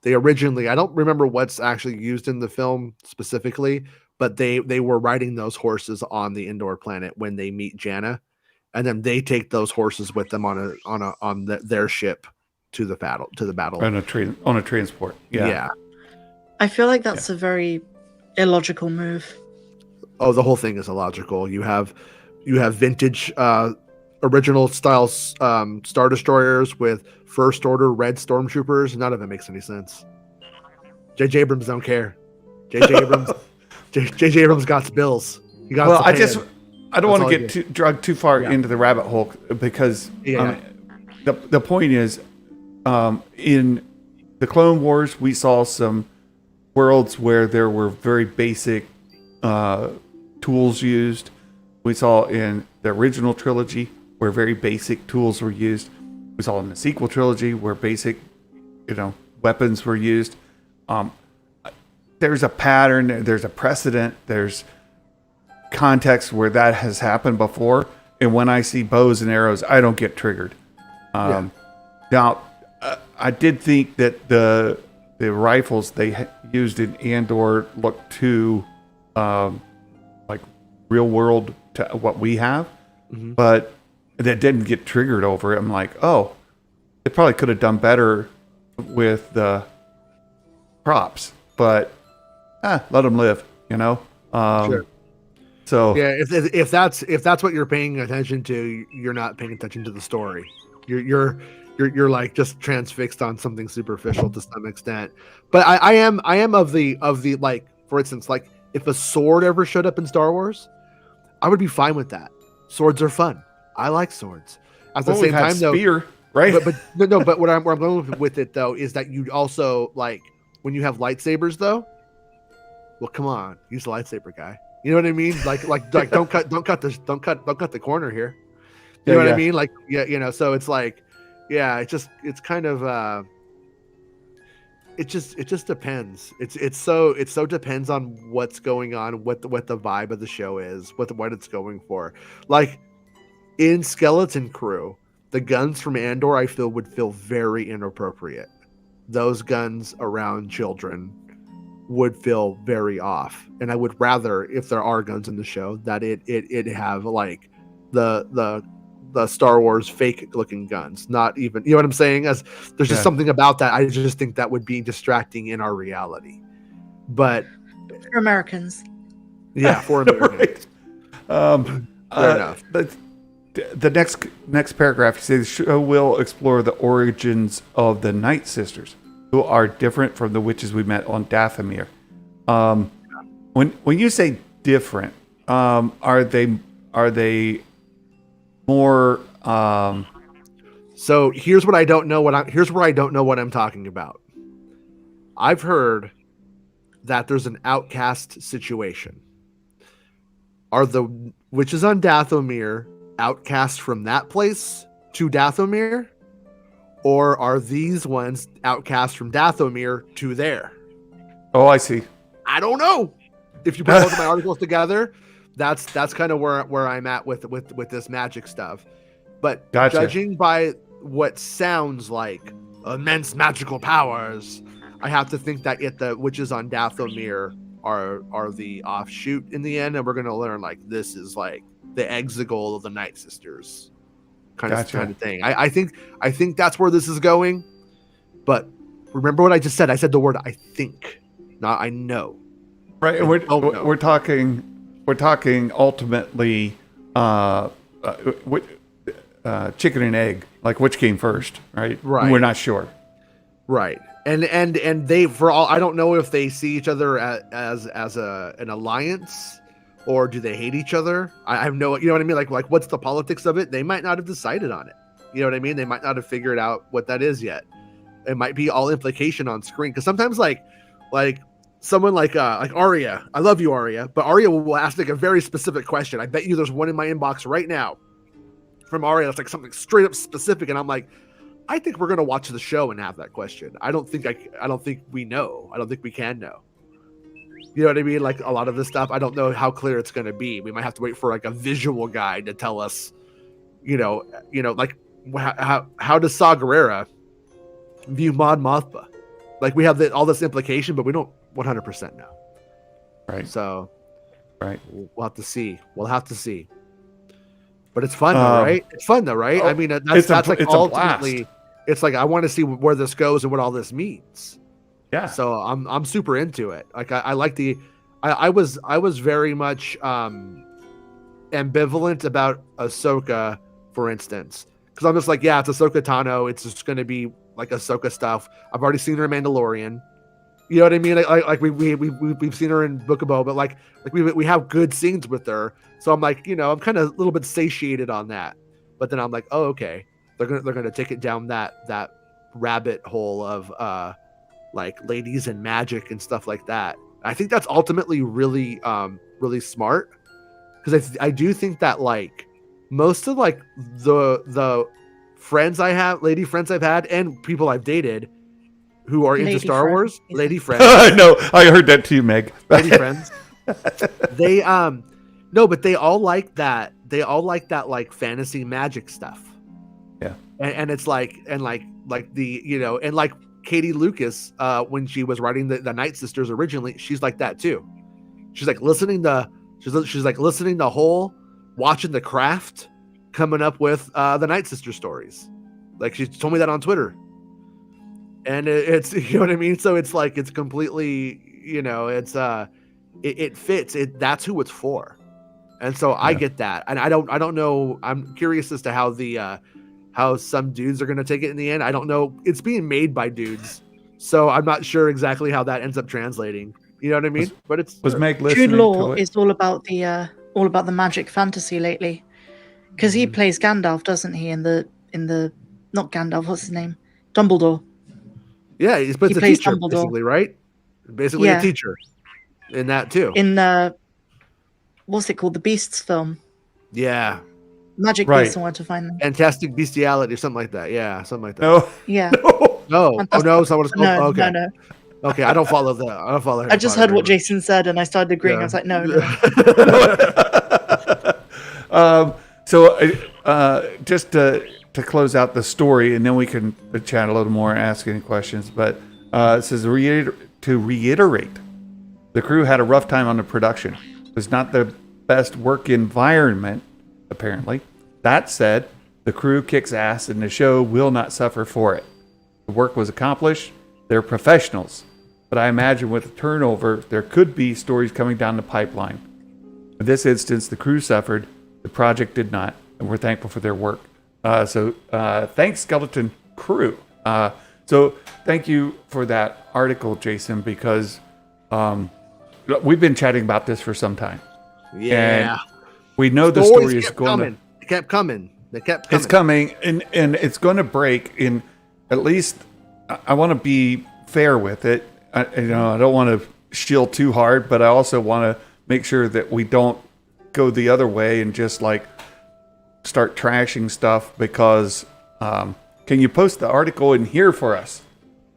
[SPEAKER 2] They originally, I don't remember what's actually used in the film specifically, but they were riding those horses on the indoor planet when they meet Janna, and then they take those horses with them on their ship to the battle
[SPEAKER 1] on a transport?
[SPEAKER 2] Yeah.
[SPEAKER 3] I feel like that's a very illogical move.
[SPEAKER 2] Oh, the whole thing is illogical. You have vintage original style Star Destroyers with First Order red stormtroopers. None of it makes any sense. J.J. Abrams don't care. J.J. Abrams got bills. He got.
[SPEAKER 1] Well, I don't want to get dragged too far
[SPEAKER 2] Yeah.
[SPEAKER 1] into the rabbit hole because
[SPEAKER 2] Yeah.
[SPEAKER 1] the point is, in the Clone Wars, we saw some worlds where there were very basic tools used. We saw in the original trilogy where very basic tools were used. We saw in the sequel trilogy where basic, weapons were used. There's a pattern. There's a precedent. There's context where that has happened before. And when I see bows and arrows, I don't get triggered. Now, I did think that the rifles they used in Andor looked too like real world to what we have, but that didn't get triggered over it. I'm like, oh, they probably could have done better with the props, but let them live,
[SPEAKER 2] Sure.
[SPEAKER 1] So
[SPEAKER 2] Yeah, if that's what you're paying attention to, you're not paying attention to the story. You're like just transfixed on something superficial to some extent. But I am of the like, for instance, like if a sword ever showed up in Star Wars, I would be fine with that. Swords are fun. I like swords. At the same time, though,
[SPEAKER 1] spear, right?
[SPEAKER 2] but where I'm going with it though is that you also like when you have lightsabers though. Well, come on, use the lightsaber guy. You know what I mean? Like don't cut the corner here. You know what I mean? Like so it's like, yeah, it's kind of it just depends. It so depends on what's going on, what the vibe of the show is, what it's going for. Like in Skeleton Crew, the guns from Andor I feel would feel very inappropriate. Those guns around children would feel very off, and I would rather, if there are guns in the show, that it have like the Star Wars fake looking guns, not even, you know what I'm saying? As there's just something about that. I just think that would be distracting in our reality. But
[SPEAKER 3] For Americans.
[SPEAKER 2] yeah, for Americans. Fair enough.
[SPEAKER 1] The next paragraph, you say the show will explore the origins of the Night Sisters, who are different from the witches we met on Dathomir. When you say different, are they more?
[SPEAKER 2] So here's what I don't know. Here's where I don't know what I'm talking about. I've heard that there's an outcast situation. Are the witches on Dathomir outcast from that place to Dathomir? Or are these ones outcast from Dathomir to there?
[SPEAKER 1] Oh, I see.
[SPEAKER 2] I don't know. If you put both of my articles together, that's kind of where I'm at with this magic stuff. But
[SPEAKER 1] Gotcha.
[SPEAKER 2] Judging by what sounds like immense magical powers, I have to think that the witches on Dathomir are the offshoot in the end, and we're gonna learn like this is like the exegol of the Night Sisters. Kind of thing. I think that's where this is going. But remember what I just said. I said the word I think, not I know.
[SPEAKER 1] Right.
[SPEAKER 2] and don't know.
[SPEAKER 1] We're talking ultimately what chicken and egg, like which came first, right?
[SPEAKER 2] Right.
[SPEAKER 1] We're not sure.
[SPEAKER 2] Right. And they, for all, I don't know if they see each other as an alliance, or do they hate each other? I have no, you know what I mean? Like what's the politics of it? They might not have decided on it. You know what I mean? They might not have figured out what that is yet. It might be all implication on screen. Cause sometimes like someone like Arya, I love you, Arya, but Arya will ask like a very specific question. I bet you there's one in my inbox right now from Arya. That's like something straight up specific. And I'm like, I think we're gonna watch the show and have that question. I don't think we know. I don't think we can know. You know what I mean? Like a lot of this stuff, I don't know how clear it's gonna be. We might have to wait for like a visual guide to tell us. You know, like how does Saw Gerrera view Mon Mothma? Like we have all this implication, but we don't 100% know.
[SPEAKER 1] Right.
[SPEAKER 2] So,
[SPEAKER 1] right.
[SPEAKER 2] We'll have to see. But it's fun, though, right? It's fun, though, right? I mean, that's like ultimately. It's like I want to see where this goes and what all this means.
[SPEAKER 1] Yeah.
[SPEAKER 2] So I'm super into it. Like I like I was very much ambivalent about Ahsoka, for instance, because I'm just like, yeah, it's Ahsoka Tano. It's just going to be like Ahsoka stuff. I've already seen her in Mandalorian. You know what I mean? Like we've seen her in Book of Boba, but like we have good scenes with her. So I'm like, I'm kind of a little bit satiated on that. But then I'm like, oh, okay. They're gonna take it down that rabbit hole of like ladies and magic and stuff like that. I think that's ultimately really really smart, because I do think that like most of like the friends I have, lady friends I've had, and people I've dated who are into Star Wars, lady friends.
[SPEAKER 1] No, I heard that too, Meg.
[SPEAKER 2] Lady friends. They no, but they all like that. They all like that like fantasy magic stuff.
[SPEAKER 1] Yeah.
[SPEAKER 2] And it's like like the and like Katie Lucas when she was writing the Night Sisters originally, she's like that too. She's like listening the whole, watching The Craft, coming up with the Night Sister stories. Like she told me that on Twitter. And it's you know what I mean? So it's like it's completely, it's it fits. That's who it's for. And so I get that. And I don't know. I'm curious as to how some dudes are going to take it in the end. I don't know. It's being made by dudes, so I'm not sure exactly how that ends up translating. You know what I mean? But it's
[SPEAKER 1] was Meg listening
[SPEAKER 3] Jude Law
[SPEAKER 1] to it?
[SPEAKER 3] is all about the magic fantasy lately, because he plays Gandalf, doesn't he? In the not Gandalf. What's his name? Dumbledore.
[SPEAKER 2] Yeah, he plays a teacher,
[SPEAKER 3] Dumbledore.
[SPEAKER 2] basically, right? Basically a teacher in that too.
[SPEAKER 3] In what's it called? The Beasts film.
[SPEAKER 2] Yeah.
[SPEAKER 3] Magic Beasts, and Where to Find Them.
[SPEAKER 2] Fantastic Bestiality or something like that. Yeah, something like that.
[SPEAKER 1] No.
[SPEAKER 3] Yeah.
[SPEAKER 2] No. Oh no, it's not what it's called.
[SPEAKER 3] No,
[SPEAKER 2] okay.
[SPEAKER 3] no.
[SPEAKER 2] Okay, I don't follow that. I don't follow Harry
[SPEAKER 3] I just
[SPEAKER 2] Potter
[SPEAKER 3] heard what
[SPEAKER 2] very much.
[SPEAKER 3] Jason said, and I started agreeing. I was like, no.
[SPEAKER 1] So just to close out the story, and then we can chat a little more and ask any questions. But it says to reiterate, the crew had a rough time on the production. It was not the best work environment, apparently. That said, the crew kicks ass, and the show will not suffer for it. The work was accomplished. They're professionals. But I imagine with the turnover, there could be stories coming down the pipeline. In this instance, the crew suffered. The project did not, and we're thankful for their work. So thanks, Skeleton Crew. So thank you for that article, Jason, because we've been chatting about this for some time.
[SPEAKER 2] Yeah.
[SPEAKER 1] And we know the story is going to...
[SPEAKER 2] They kept coming.
[SPEAKER 1] It's coming, and it's going to break. In at least, I want to be fair with it. I don't want to shield too hard, but I also want to make sure that we don't go the other way and just like start trashing stuff. Because can you post the article in here for us?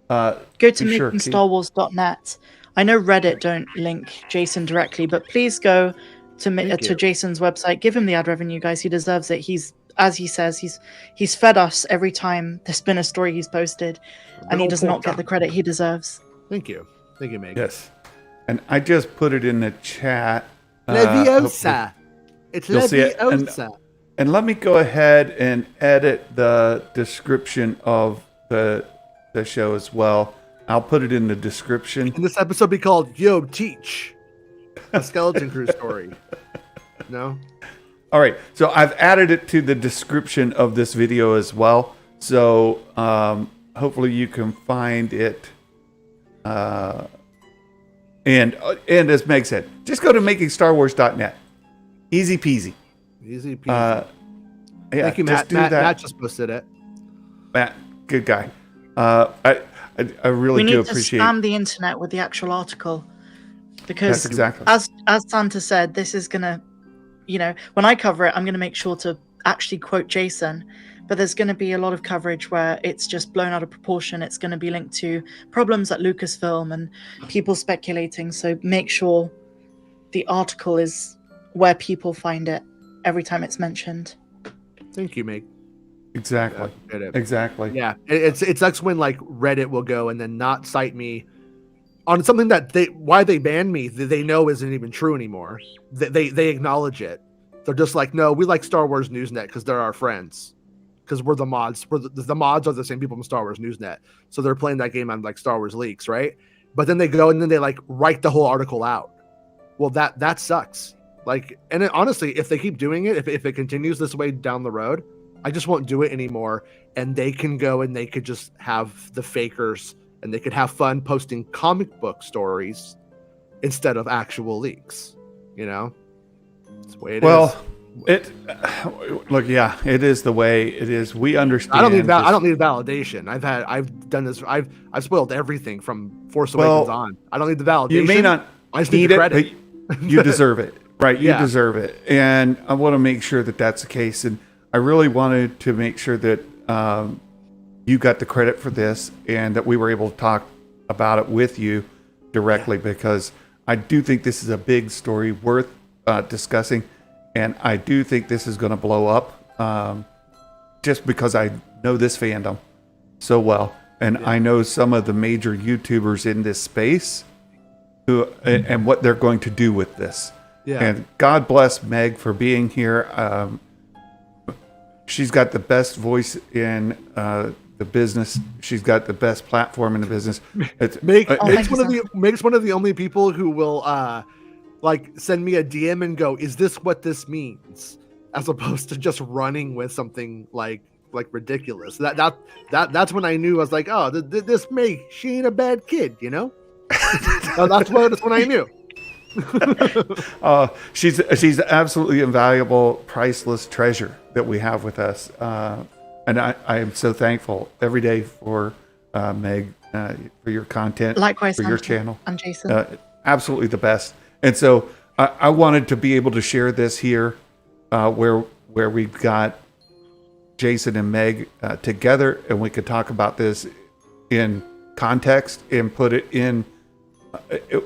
[SPEAKER 3] Go to makingstarwars.net. I know Reddit don't link Jason directly, but please go to Jason's website. Give him the ad revenue, guys. He deserves it. He's, as he says, he's fed us every time there's been a story he's posted, and he does not get the credit he deserves.
[SPEAKER 2] Thank you, Meg.
[SPEAKER 1] Yes, and I just put it in the chat.
[SPEAKER 2] Leviosa. It's Leviosa.
[SPEAKER 1] And let me go ahead and edit the description of the show as well. I'll put it in the description.
[SPEAKER 2] And this episode be called Yo Teach. A Skeleton Crew story. No?
[SPEAKER 1] All right, so I've added it to the description of this video as well. So hopefully you can find it. And as Meg said, just go to makingstarwars.net. Easy peasy.
[SPEAKER 2] Easy peasy.
[SPEAKER 1] Yeah,
[SPEAKER 2] Thank you, Matt.
[SPEAKER 1] do
[SPEAKER 2] Matt,
[SPEAKER 1] that.
[SPEAKER 2] Matt just posted it.
[SPEAKER 1] Matt, good guy. I really
[SPEAKER 3] We
[SPEAKER 1] do
[SPEAKER 3] need to
[SPEAKER 1] appreciate.
[SPEAKER 3] spam the internet with the actual article because,
[SPEAKER 1] That's exactly.
[SPEAKER 3] as Santa said, this is gonna, when I cover it, I'm gonna make sure to actually quote Jason. But there's going to be a lot of coverage where it's just blown out of proportion. It's going to be linked to problems at Lucasfilm and people speculating. So make sure the article is where people find it every time it's mentioned.
[SPEAKER 2] Thank you, Meg.
[SPEAKER 1] Exactly. Exactly.
[SPEAKER 2] Yeah, it sucks when like Reddit will go and then not cite me on something that why they banned me they know isn't even true anymore. They acknowledge it. They're just like, no, we like Star Wars Newsnet because they're our friends. Because we're the mods. The mods are the same people from Star Wars Newsnet. So they're playing that game on like Star Wars Leaks, right? But then they go and then they like write the whole article out. Well, that sucks. Like, and honestly, if they keep doing it, if it continues this way down the road, I just won't do it anymore. And they can go and they could just have the fakers and they could have fun posting comic book stories instead of actual leaks. It's the way it is.
[SPEAKER 1] Look, yeah, it is the way it is. We understand.
[SPEAKER 2] I don't need validation. I've done this. I've spoiled everything from Force Awakens on. I don't need the validation.
[SPEAKER 1] You may not
[SPEAKER 2] I just need the credit.
[SPEAKER 1] but you deserve it, right? You
[SPEAKER 2] Yeah.
[SPEAKER 1] deserve it, and I want to make sure that that's the case. And I really wanted to make sure that you got the credit for this, and that we were able to talk about it with you directly, because I do think this is a big story worth discussing. And I do think this is going to blow up just because I know this fandom so well. And I know some of the major YouTubers in this space and what they're going to do with this.
[SPEAKER 2] Yeah.
[SPEAKER 1] And God bless Meg for being here. She's got the best voice in the business. She's got the best platform in the business.
[SPEAKER 2] Meg's one of the only people who will like send me a DM and go, "Is this what this means?" As opposed to just running with something like ridiculous. That's when I knew. I was like, "Oh, this Meg, she ain't a bad kid," So that's when I knew.
[SPEAKER 1] She's absolutely invaluable, priceless treasure that we have with us, and I am so thankful every day for Meg, for your content,
[SPEAKER 3] Likewise,
[SPEAKER 1] for your
[SPEAKER 3] Santa
[SPEAKER 1] channel.
[SPEAKER 3] and Jason.
[SPEAKER 1] Absolutely the best. And so I wanted to be able to share this here, where we've got Jason and Meg together, and we could talk about this in context and put it in.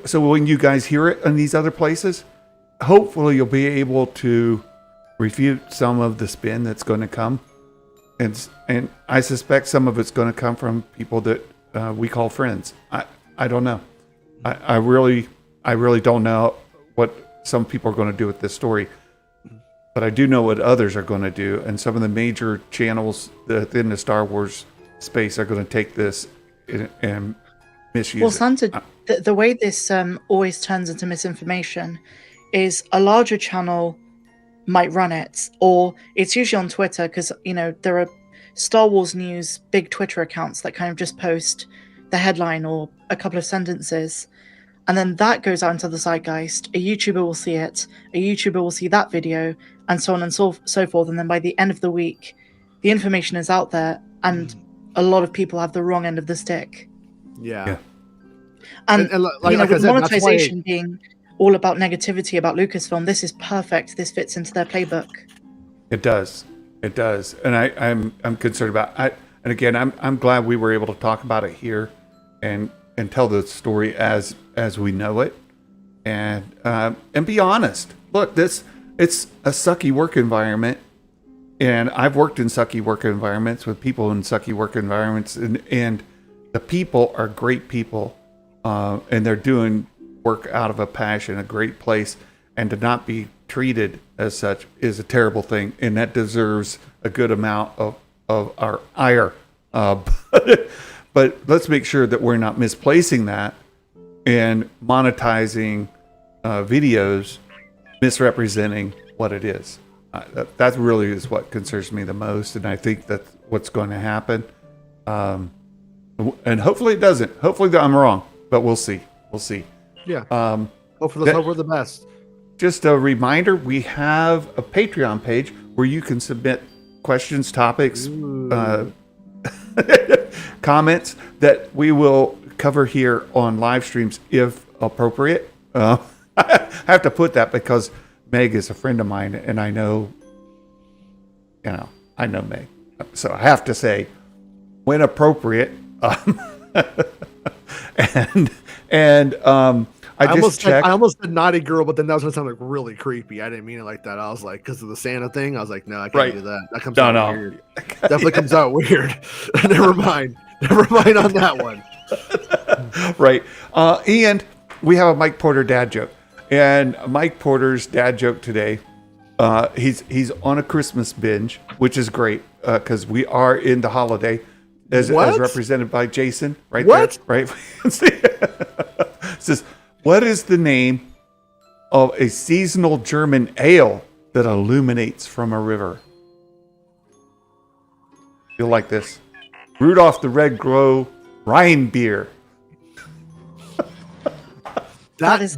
[SPEAKER 1] So when you guys hear it in these other places, hopefully you'll be able to refute some of the spin that's going to come, and I suspect some of it's going to come from people that we call friends. I don't know. I really don't know what some people are going to do with this story, but I do know what others are going to do, and some of the major channels within the Star Wars space are going to take this and misuse
[SPEAKER 3] Well,
[SPEAKER 1] it.
[SPEAKER 3] Santa, the way this always turns into misinformation is a larger channel might run it, or it's usually on Twitter, because there are Star Wars news big Twitter accounts that kind of just post the headline or a couple of sentences, and then that goes out into the zeitgeist. A YouTuber will see it, a YouTuber will see that video, and so on and so forth. And then by the end of the week, the information is out there, and a lot of people have the wrong end of the stick.
[SPEAKER 2] Yeah.
[SPEAKER 3] And
[SPEAKER 2] like I
[SPEAKER 3] with
[SPEAKER 2] said,
[SPEAKER 3] monetization being all about negativity about Lucasfilm, this is perfect. This fits into their playbook.
[SPEAKER 1] It does, and I'm concerned about. And again, I'm glad we were able to talk about it here, and tell the story as we know it, and be honest. Look, it's a sucky work environment, and I've worked in sucky work environments with people in sucky work environments, and the people are great people, and they're doing work out of a passion, a great place, and to not be treated as such is a terrible thing, and that deserves a good amount of our ire. But let's make sure that we're not misplacing that and monetizing videos misrepresenting what it is. That really is what concerns me the most, and I think that's what's going to happen. And hopefully it doesn't. Hopefully I'm wrong, but we'll see. We'll see.
[SPEAKER 2] Yeah. Hope for the best.
[SPEAKER 1] Just a reminder, we have a Patreon page where you can submit questions, topics, comments that we will cover here on live streams if appropriate. I have to put that because Meg is a friend of mine, and I know Meg. So I have to say, when appropriate. I almost
[SPEAKER 2] said naughty girl, but then that was gonna sound like really creepy. I didn't mean it like that. I was like, because of the Santa thing, I was like, no, I can't do that. That comes out weird. Definitely comes out weird. Never mind on that one.
[SPEAKER 1] Right. And we have a Mike Porter dad joke. And Mike Porter's dad joke today, he's on a Christmas binge, which is great because we are in the holiday as represented by Jason right there. Right. It says, what is the name of a seasonal German ale that illuminates from a river? You'll like this. Rudolph the Red Glow Rhine beer.
[SPEAKER 2] That is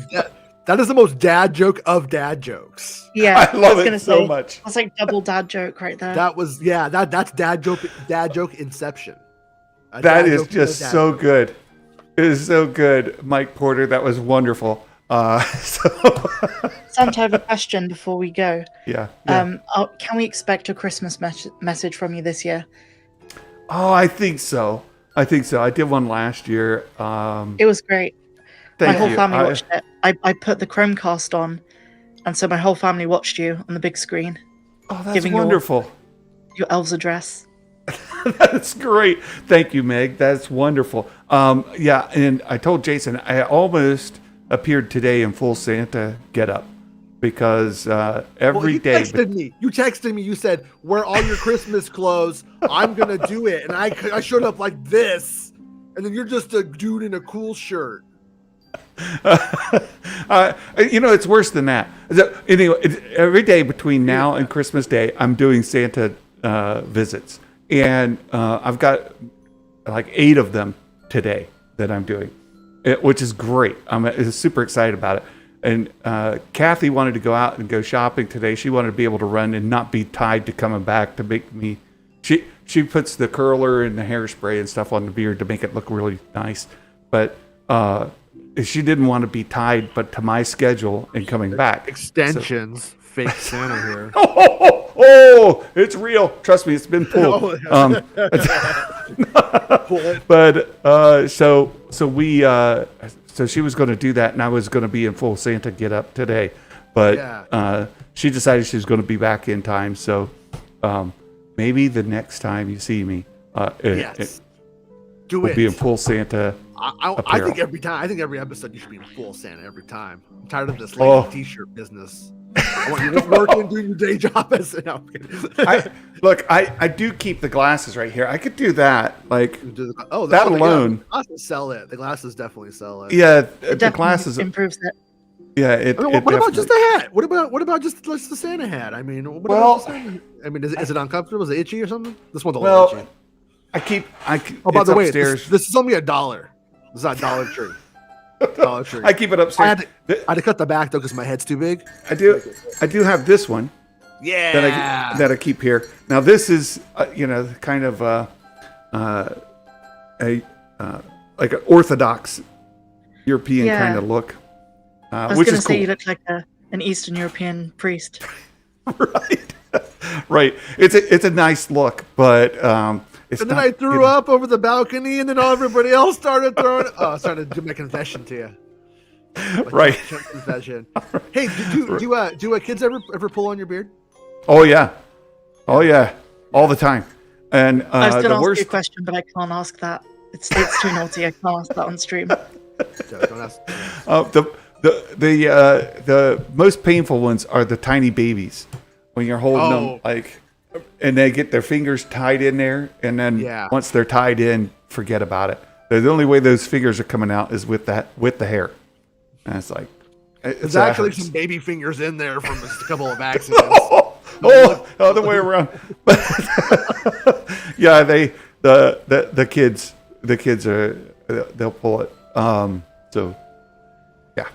[SPEAKER 2] the most dad joke of dad jokes.
[SPEAKER 3] Yeah,
[SPEAKER 1] I love it so much.
[SPEAKER 3] That's like double dad joke right there.
[SPEAKER 2] That's dad joke inception.
[SPEAKER 1] That is just so good. It is so good, Mike Porter. That was wonderful.
[SPEAKER 3] Santa, I have a question before we go.
[SPEAKER 1] Yeah.
[SPEAKER 3] Can we expect a Christmas message from you this year?
[SPEAKER 1] Oh, I think so. I did one last year.
[SPEAKER 3] It was great. My whole family watched it. I put the Chromecast on, and so my whole family watched you on the big screen.
[SPEAKER 1] Oh, that's wonderful.
[SPEAKER 3] Your elves address.
[SPEAKER 1] That's great. Thank you, Meg. That's wonderful. Yeah, and I told Jason I almost appeared today in full Santa getup because every day.
[SPEAKER 2] You texted me. You said, "Wear all your Christmas clothes. I'm gonna do it." And I showed up like this, and then you're just a dude in a cool shirt.
[SPEAKER 1] It's worse than that. Anyway, every day between now and Christmas Day, I'm doing Santa visits. And I've got like 8 of them today that I'm doing, which is great. I'm super excited about it. And Kathy wanted to go out and go shopping today. She wanted to be able to run and not be tied to coming back to make me. She puts the curler and the hairspray and stuff on the beard to make it look really nice. But she didn't want to be tied but to my schedule and coming back.
[SPEAKER 2] Extensions. Fake Santa here.
[SPEAKER 1] Oh, it's real. Trust me, it's been pulled. But so she was going to do that, and I was going to be in full Santa getup today. But she decided she was going to be back in time. So maybe the next time you see me,
[SPEAKER 2] do
[SPEAKER 1] we'll
[SPEAKER 2] it.
[SPEAKER 1] Be in full Santa.
[SPEAKER 2] I think every episode you should be in full Santa every time. I'm tired of this t-shirt business. I want you to work and do your day job as
[SPEAKER 1] I do keep the glasses right here. I could do that. Like that alone.
[SPEAKER 2] The glasses sell it. The glasses definitely sell it.
[SPEAKER 1] Yeah,
[SPEAKER 3] the glasses improves it.
[SPEAKER 1] Yeah,
[SPEAKER 2] what about just the hat? What about just the Santa hat? I mean, is it uncomfortable? Is it itchy or something? This one's a little itchy.
[SPEAKER 1] By the way,
[SPEAKER 2] this is only $1. This is not Dollar Tree. Dollar Tree.
[SPEAKER 1] I keep it upstairs.
[SPEAKER 2] I had to cut the back though because my head's too big.
[SPEAKER 1] I do have this one.
[SPEAKER 2] Yeah.
[SPEAKER 1] That I keep here. Now this is kind of like an Orthodox European kind of look.
[SPEAKER 3] I was going to say you look like an Eastern European priest.
[SPEAKER 1] Right. It's a nice look, but
[SPEAKER 2] and then I threw up over the balcony, and then everybody else started throwing. I started to do my confession to you.
[SPEAKER 1] Right.
[SPEAKER 2] Confession. Hey, do kids ever pull on your beard?
[SPEAKER 1] Oh yeah, all the time. And
[SPEAKER 3] I was going to ask you a question, but I can't ask that. It's too naughty. I can't ask that on stream.
[SPEAKER 2] Don't ask.
[SPEAKER 1] The most painful ones are the tiny babies when you're holding them and they get their fingers tied in there, and then once they're tied in, forget about it. The only way those fingers are coming out is with the hair, and it's like,
[SPEAKER 2] There's actually
[SPEAKER 1] hurts.
[SPEAKER 2] some baby fingers in there from a couple of accidents.
[SPEAKER 1] Other way around. Yeah, the kids are they'll pull it. So yeah.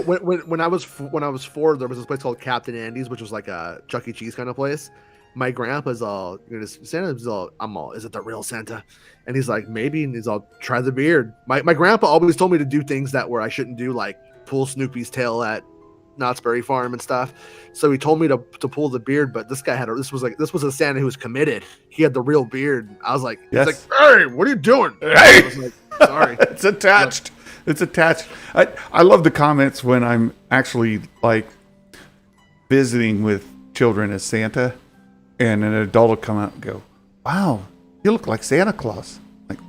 [SPEAKER 2] when I was 4, there was this place called Captain Andy's, which was like a Chuck E. Cheese kind of place. My grandpa's all, Santa's all, is it the real Santa? And he's like, maybe. And he's all, try the beard. My grandpa always told me to do things that where I shouldn't do, like pull Snoopy's tail at Knott's Berry Farm and stuff. So he told me to pull the beard, but this guy this was a Santa who was committed. He had the real beard. I was like,
[SPEAKER 1] yes.
[SPEAKER 2] He's like, hey, what are you doing?
[SPEAKER 1] Hey!
[SPEAKER 2] I was like, sorry.
[SPEAKER 1] It's attached. It's attached. I love the comments when I'm actually like visiting with children as Santa, and an adult will come out and go, wow, you look like Santa Claus. Like,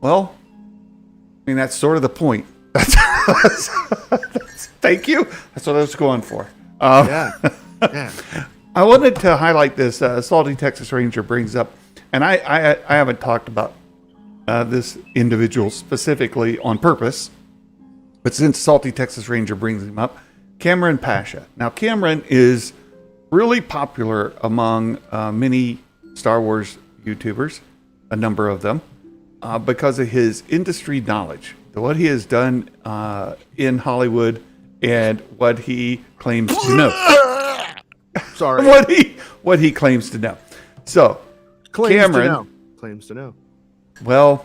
[SPEAKER 1] well, I mean, that's sort of the point. Thank you. That's what I was going for.
[SPEAKER 2] Yeah.
[SPEAKER 1] I wanted to highlight this. Salty Texas Ranger brings up, and I haven't talked about this individual specifically on purpose, but since Salty Texas Ranger brings him up, Cameron Pasha. Now, Cameron is really popular among many Star Wars YouTubers, a number of them, because of his industry knowledge, what he has done in Hollywood, and what he claims to know.
[SPEAKER 2] Sorry.
[SPEAKER 1] What he claims to know. So, Cameron
[SPEAKER 2] claims to know.
[SPEAKER 1] Well,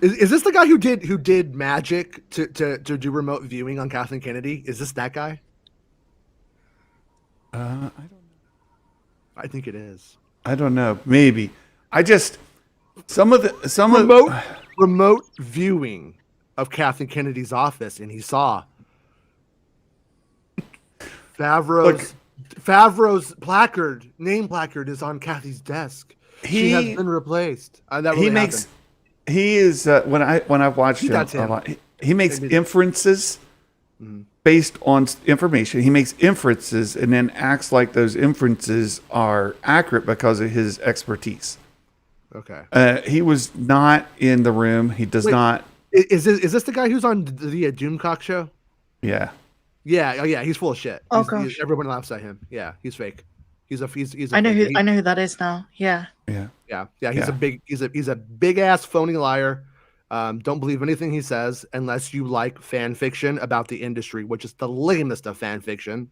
[SPEAKER 2] is this the guy who did magic to do remote viewing on Kathleen Kennedy? Is this that guy?
[SPEAKER 1] I don't know.
[SPEAKER 2] I think it is.
[SPEAKER 1] I don't know. Maybe.
[SPEAKER 2] Remote viewing of Kathleen Kennedy's office, and he saw Favreau's name placard is on Kathy's desk. She has been replaced.
[SPEAKER 1] He is when I've watched him a lot, he makes inferences based on information. He makes inferences and then acts like those inferences are accurate because of his expertise.
[SPEAKER 2] Okay.
[SPEAKER 1] He was not in the room. He does not.
[SPEAKER 2] Is this the guy who's on the Doomcock show?
[SPEAKER 1] Yeah.
[SPEAKER 2] Yeah. Oh, yeah. He's full of shit.
[SPEAKER 3] Oh gosh.
[SPEAKER 2] Everyone laughs at him. Yeah. He's fake. He's a
[SPEAKER 3] I know who that is now. Yeah.
[SPEAKER 2] Yeah. He's a big ass phony liar. Don't believe anything he says unless you like fan fiction about the industry, which is the lamest of fan fiction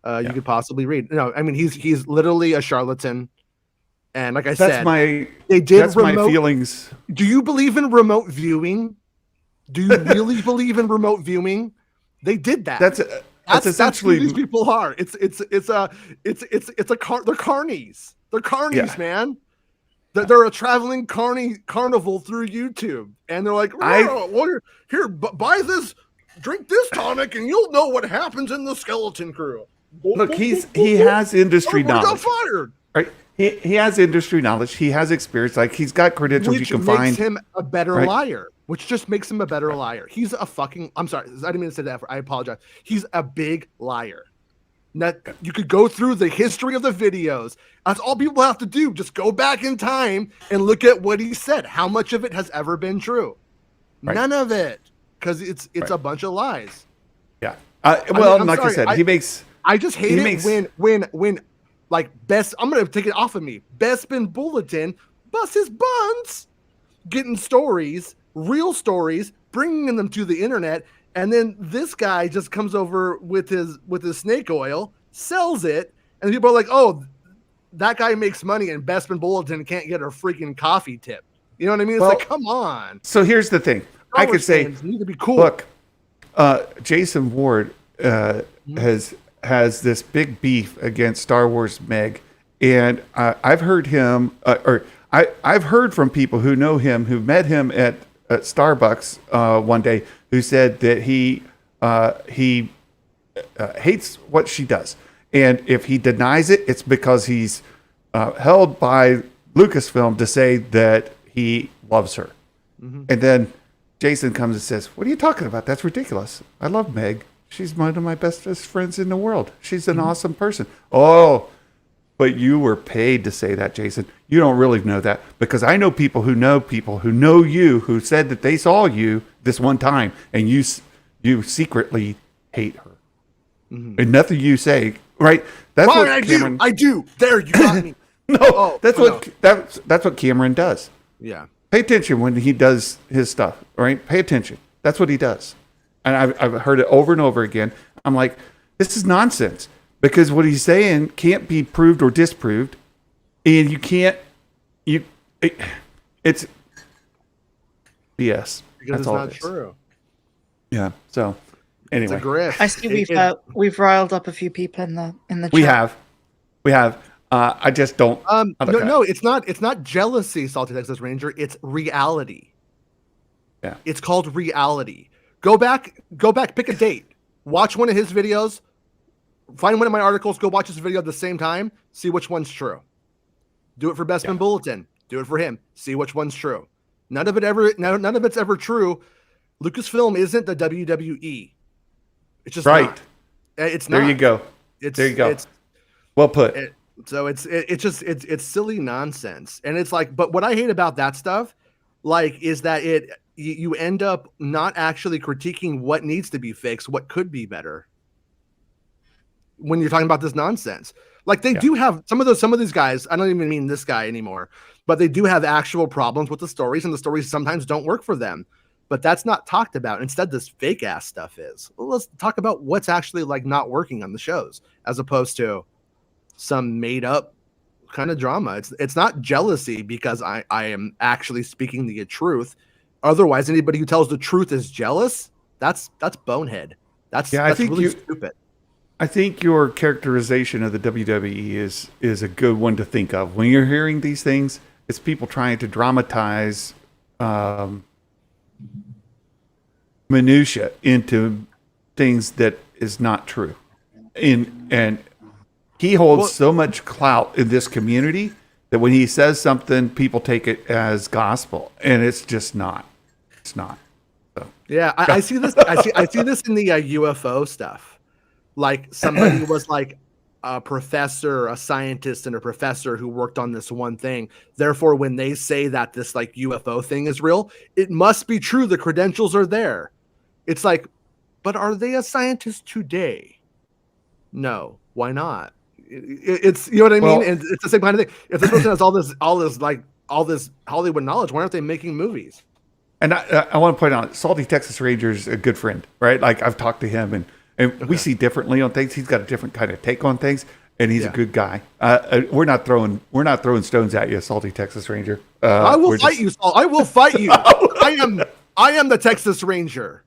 [SPEAKER 2] you could possibly read. No, I mean he's literally a charlatan. And like I said,
[SPEAKER 1] my feelings.
[SPEAKER 2] Do you believe in remote viewing? Do you really believe in remote viewing? They did that.
[SPEAKER 1] That's essentially
[SPEAKER 2] who these people are. They're carnies. They're carnies, man. They're a traveling carnival through YouTube, and they're like, here, buy this, drink this tonic, and you'll know what happens in the skeleton crew.
[SPEAKER 1] Look, he has industry knowledge.
[SPEAKER 2] Got fired.
[SPEAKER 1] Right? He has industry knowledge. He has experience. Like he's got credentials you can find.
[SPEAKER 2] Which makes him a better liar. Which just makes him a better liar. He's a fucking. I'm sorry. I didn't mean to say that. I apologize. He's a big liar. That you could go through the history of the videos. That's all people have to do. Just go back in time and look at what he said. How much of it has ever been true? Right. None of it, because it's a bunch of lies.
[SPEAKER 1] Yeah. I said, he makes.
[SPEAKER 2] I just hate it when like Best. I'm gonna take it off of me. Bespin Bulletin busts his buns, getting stories, real stories, bringing them to the internet. And then this guy just comes over with his snake oil, sells it, and people are like, "Oh, that guy makes money, and Bespin Bulletin can't get a freaking coffee tip." You know what I mean? It's like, come on.
[SPEAKER 1] So here's the thing: I could say,
[SPEAKER 2] need to be cool.
[SPEAKER 1] Look, Jason Ward has this big beef against Star Wars Meg, and I've heard him, I've heard from people who know him, who met him at Starbucks one day, who said that he hates what she does, and if he denies it, it's because he's held by Lucasfilm to say that he loves her. Mm-hmm. And then Jason comes and says, "What are you talking about? That's ridiculous. I love Meg. She's one of my bestest friends in the world. She's an awesome person." Oh, but you were paid to say that, Jason. You don't really know that, because I know people who know you, who said that they saw you this one time, and you secretly hate her. And nothing you say, right? That's
[SPEAKER 2] Fine,
[SPEAKER 1] what Cameron.
[SPEAKER 2] I do. There, you got me.
[SPEAKER 1] No, that's what Cameron does.
[SPEAKER 2] Yeah.
[SPEAKER 1] Pay attention when he does his stuff, right? Pay attention. That's what he does. And I've heard it over and over again. I'm like, this is nonsense because what he's saying can't be proved or disproved, and you can't. It's BS.
[SPEAKER 2] Because it's not true.
[SPEAKER 1] Yeah. So anyway,
[SPEAKER 2] It's a grift.
[SPEAKER 3] I see we've riled up a few people in the chat.
[SPEAKER 1] we have. I just don't.
[SPEAKER 2] No, it's not. It's not jealousy, Salty Texas Ranger. It's reality.
[SPEAKER 1] Yeah.
[SPEAKER 2] It's called reality. Go back. Pick a date. Watch one of his videos. Find one of my articles. Go watch his video at the same time. See which one's true. Do it for Bestman Bulletin. Do it for him. See which one's true. None of it's ever true. Lucasfilm isn't the WWE. It's just
[SPEAKER 1] right.
[SPEAKER 2] Not. It's not.
[SPEAKER 1] There you go. There you go. Well put.
[SPEAKER 2] So it's silly nonsense, and it's like, but what I hate about that stuff, like, is that you end up not actually critiquing what needs to be fixed, what could be better. When you're talking about this nonsense, like they do have some of these guys. I don't even mean this guy anymore, but they do have actual problems with the stories, and the stories sometimes don't work for them. But that's not talked about. Instead, this fake ass stuff is. Well, let's talk about what's actually like not working on the shows, as opposed to some made up kind of drama. It's not jealousy because I am actually speaking the truth. Otherwise, anybody who tells the truth is jealous. That's bonehead. That's really stupid.
[SPEAKER 1] I think your characterization of the WWE is a good one to think of. When you're hearing these things, it's people trying to dramatize minutia into things that is not true. And he holds so much clout in this community that when he says something, people take it as gospel, and it's just not. It's not. So.
[SPEAKER 2] Yeah, I see this. I see this in the UFO stuff. Like somebody was like a professor, a scientist, and a professor who worked on this one thing. Therefore, when they say that this like UFO thing is real, it must be true. The credentials are there. It's like, but are they a scientist today? No. Why not? It's, you know what I mean? And it's the same kind of thing. If this person has all this Hollywood knowledge, why aren't they making movies?
[SPEAKER 1] And I want to point out, Salty Texas Ranger is a good friend, right? Like I've talked to him, and we see differently on things. He's got a different kind of take on things, and he's a good guy. We're not throwing stones at you, Salty Texas Ranger.
[SPEAKER 2] I will fight you, Saul. I will fight you. I am the Texas Ranger.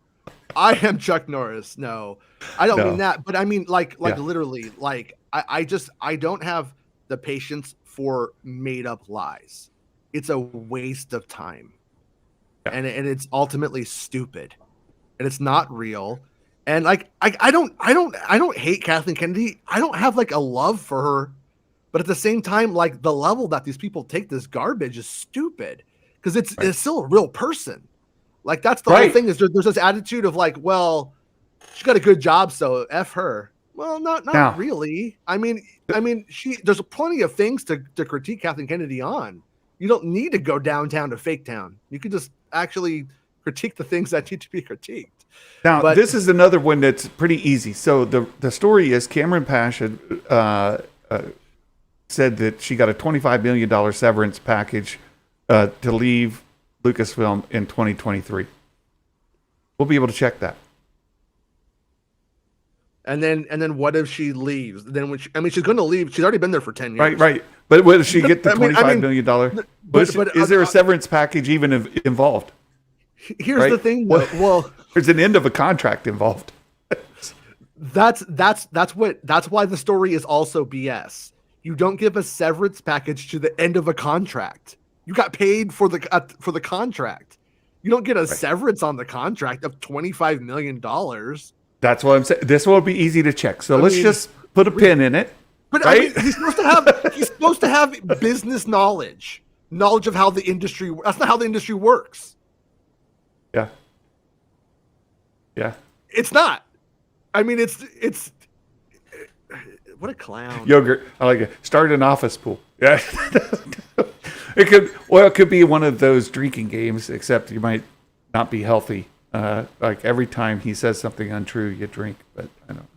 [SPEAKER 2] I am Chuck Norris. No, I don't mean that, but I mean like literally, like I don't have the patience for made up lies. It's a waste of time. And it's ultimately stupid, and it's not real. And like I don't hate Kathleen Kennedy. I don't have like a love for her, but at the same time, like the level that these people take this garbage is stupid because it's still a real person. Like that's the whole thing. Is there's this attitude of like, well, she got a good job, so F her. Well, not really. I mean, there's plenty of things to critique Kathleen Kennedy on. You don't need to go downtown to Fake Town. You could just actually critique the things that need to be critiqued.
[SPEAKER 1] Now, this is another one that's pretty easy. So the story is Cameron Pash had, said that she got a $25 million severance package to leave Lucasfilm in 2023. We'll be able to check that. And
[SPEAKER 2] then what if she leaves? Then she's going to leave. She's already been there for 10 years.
[SPEAKER 1] Right. But when does she get the $25 million? Is there a severance package even involved?
[SPEAKER 2] Here's the thing, though. Well,
[SPEAKER 1] there's an end of a contract involved.
[SPEAKER 2] That's why the story is also BS. You don't give a severance package to the end of a contract. You got paid for the contract. You don't get a severance on the contract of $25 million.
[SPEAKER 1] That's what I'm saying. This will be easy to check. So let's just put a pin in it.
[SPEAKER 2] But
[SPEAKER 1] right?
[SPEAKER 2] I mean, he's supposed to have business knowledge of how the industry. That's not how the industry works.
[SPEAKER 1] Yeah.
[SPEAKER 2] It's not. I mean, it's what a clown.
[SPEAKER 1] Yogurt. I like it. Start an office pool. Yeah. It could be one of those drinking games, except you might not be healthy Like every time he says something untrue, you drink. But I don't.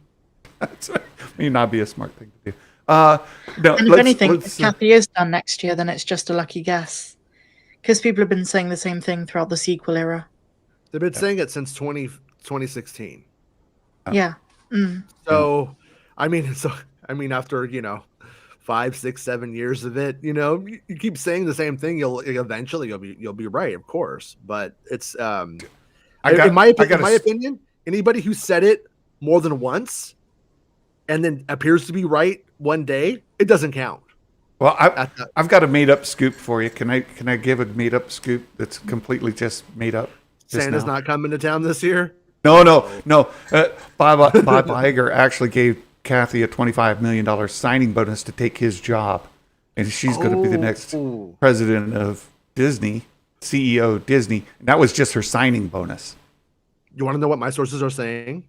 [SPEAKER 1] That's may not be a smart thing to do. No,
[SPEAKER 3] And if anything, if Kathy is done next year, then it's just a lucky guess. Because people have been saying the same thing throughout the sequel era.
[SPEAKER 2] They've been saying it since 2016.
[SPEAKER 3] Yeah. Mm.
[SPEAKER 2] So, I mean, after 5, 6, 7 years of it, you keep saying the same thing, you'll eventually you'll be right, of course. But it's in my opinion, anybody who said it more than once and then appears to be right one day, it doesn't count.
[SPEAKER 1] Well, I've got a made up scoop for you. Can I give a made up scoop that's completely just made up?
[SPEAKER 2] Santa's not coming to town this year?
[SPEAKER 1] No. Bob Iger actually gave Kathy a $25 million signing bonus to take his job. And she's going to be the next president of Disney, CEO of Disney. And that was just her signing bonus.
[SPEAKER 2] You want to know what my sources are saying?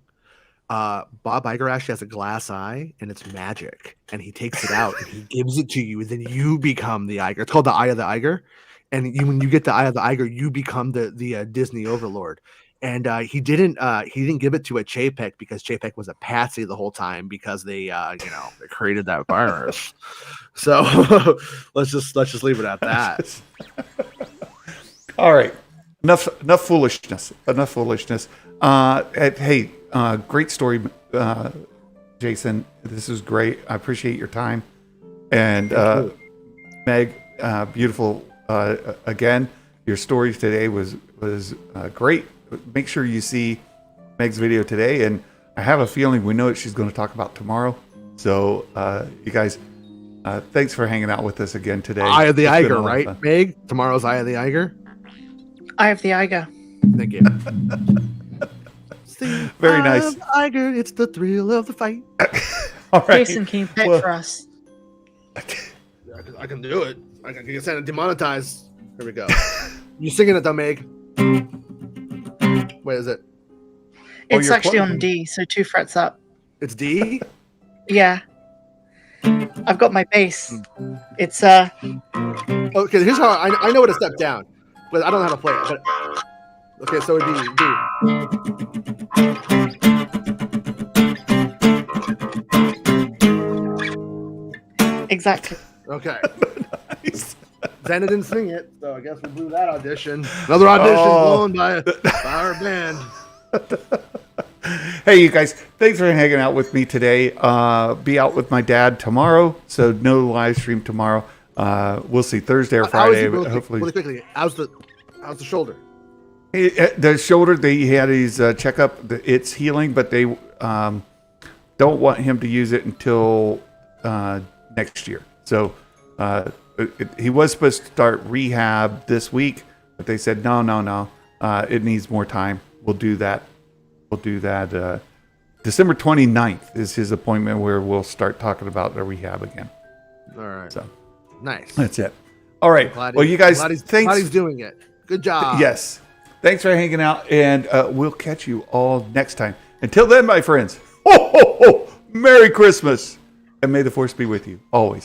[SPEAKER 2] Bob Iger actually has a glass eye, and it's magic. And he takes it out, and he gives it to you, and then you become the Iger. It's called the Eye of the Iger. And when you get the Eye of the Iger, you become the Disney overlord. And he didn't give it to a Chapek because Chapek was a patsy the whole time because they created that virus. So let's just leave it at that.
[SPEAKER 1] All right, enough foolishness. Hey, great story, Jason. This is great. I appreciate your time. And Meg, beautiful. Again, your story today was great. Make sure you see Meg's video today, and I have a feeling we know what she's going to talk about tomorrow. So, you guys, thanks for hanging out with us again today.
[SPEAKER 2] Eye of the Iger, right, Meg? Tomorrow's Eye of the Iger.
[SPEAKER 3] Eye of the Iger.
[SPEAKER 2] Thank you.
[SPEAKER 1] Very nice.
[SPEAKER 2] Eye of the Iger, it's the thrill of the fight.
[SPEAKER 1] All right.
[SPEAKER 3] Jason, can you pick for us?
[SPEAKER 2] I can do it. I can get Santa demonetized. Here we go. You singing it though, Meg? Wait, is it?
[SPEAKER 3] It's actually on D, so 2 frets up.
[SPEAKER 2] It's D?
[SPEAKER 3] Yeah. I've got my bass. It's
[SPEAKER 2] Okay, here's how I know what to step down, but I don't know how to play it. But okay, so it'd be D.
[SPEAKER 3] Exactly.
[SPEAKER 2] Okay.
[SPEAKER 1] Nice.
[SPEAKER 2] Xana didn't sing it, so I guess we blew that audition. Another audition blown by our band.
[SPEAKER 1] Hey, you guys, thanks for hanging out with me today. Be out with my dad tomorrow, so no live stream tomorrow. We'll see Thursday or Friday. Hopefully,
[SPEAKER 2] really quickly. How's the shoulder?
[SPEAKER 1] The shoulder, he had his checkup. It's healing, but they don't want him to use it until next year. So he was supposed to start rehab this week, but they said no. It needs more time. We'll do that. December 29th is his appointment where we'll start talking about the rehab again.
[SPEAKER 2] All right.
[SPEAKER 1] So
[SPEAKER 2] nice.
[SPEAKER 1] that's it. All right.
[SPEAKER 2] Well,
[SPEAKER 1] you guys,
[SPEAKER 2] thanks.
[SPEAKER 1] Glad
[SPEAKER 2] he's doing it. Good job.
[SPEAKER 1] Yes. Thanks for hanging out, and we'll catch you all next time. Until then, my friends, ho, ho, ho, Merry Christmas, and may the Force be with you always.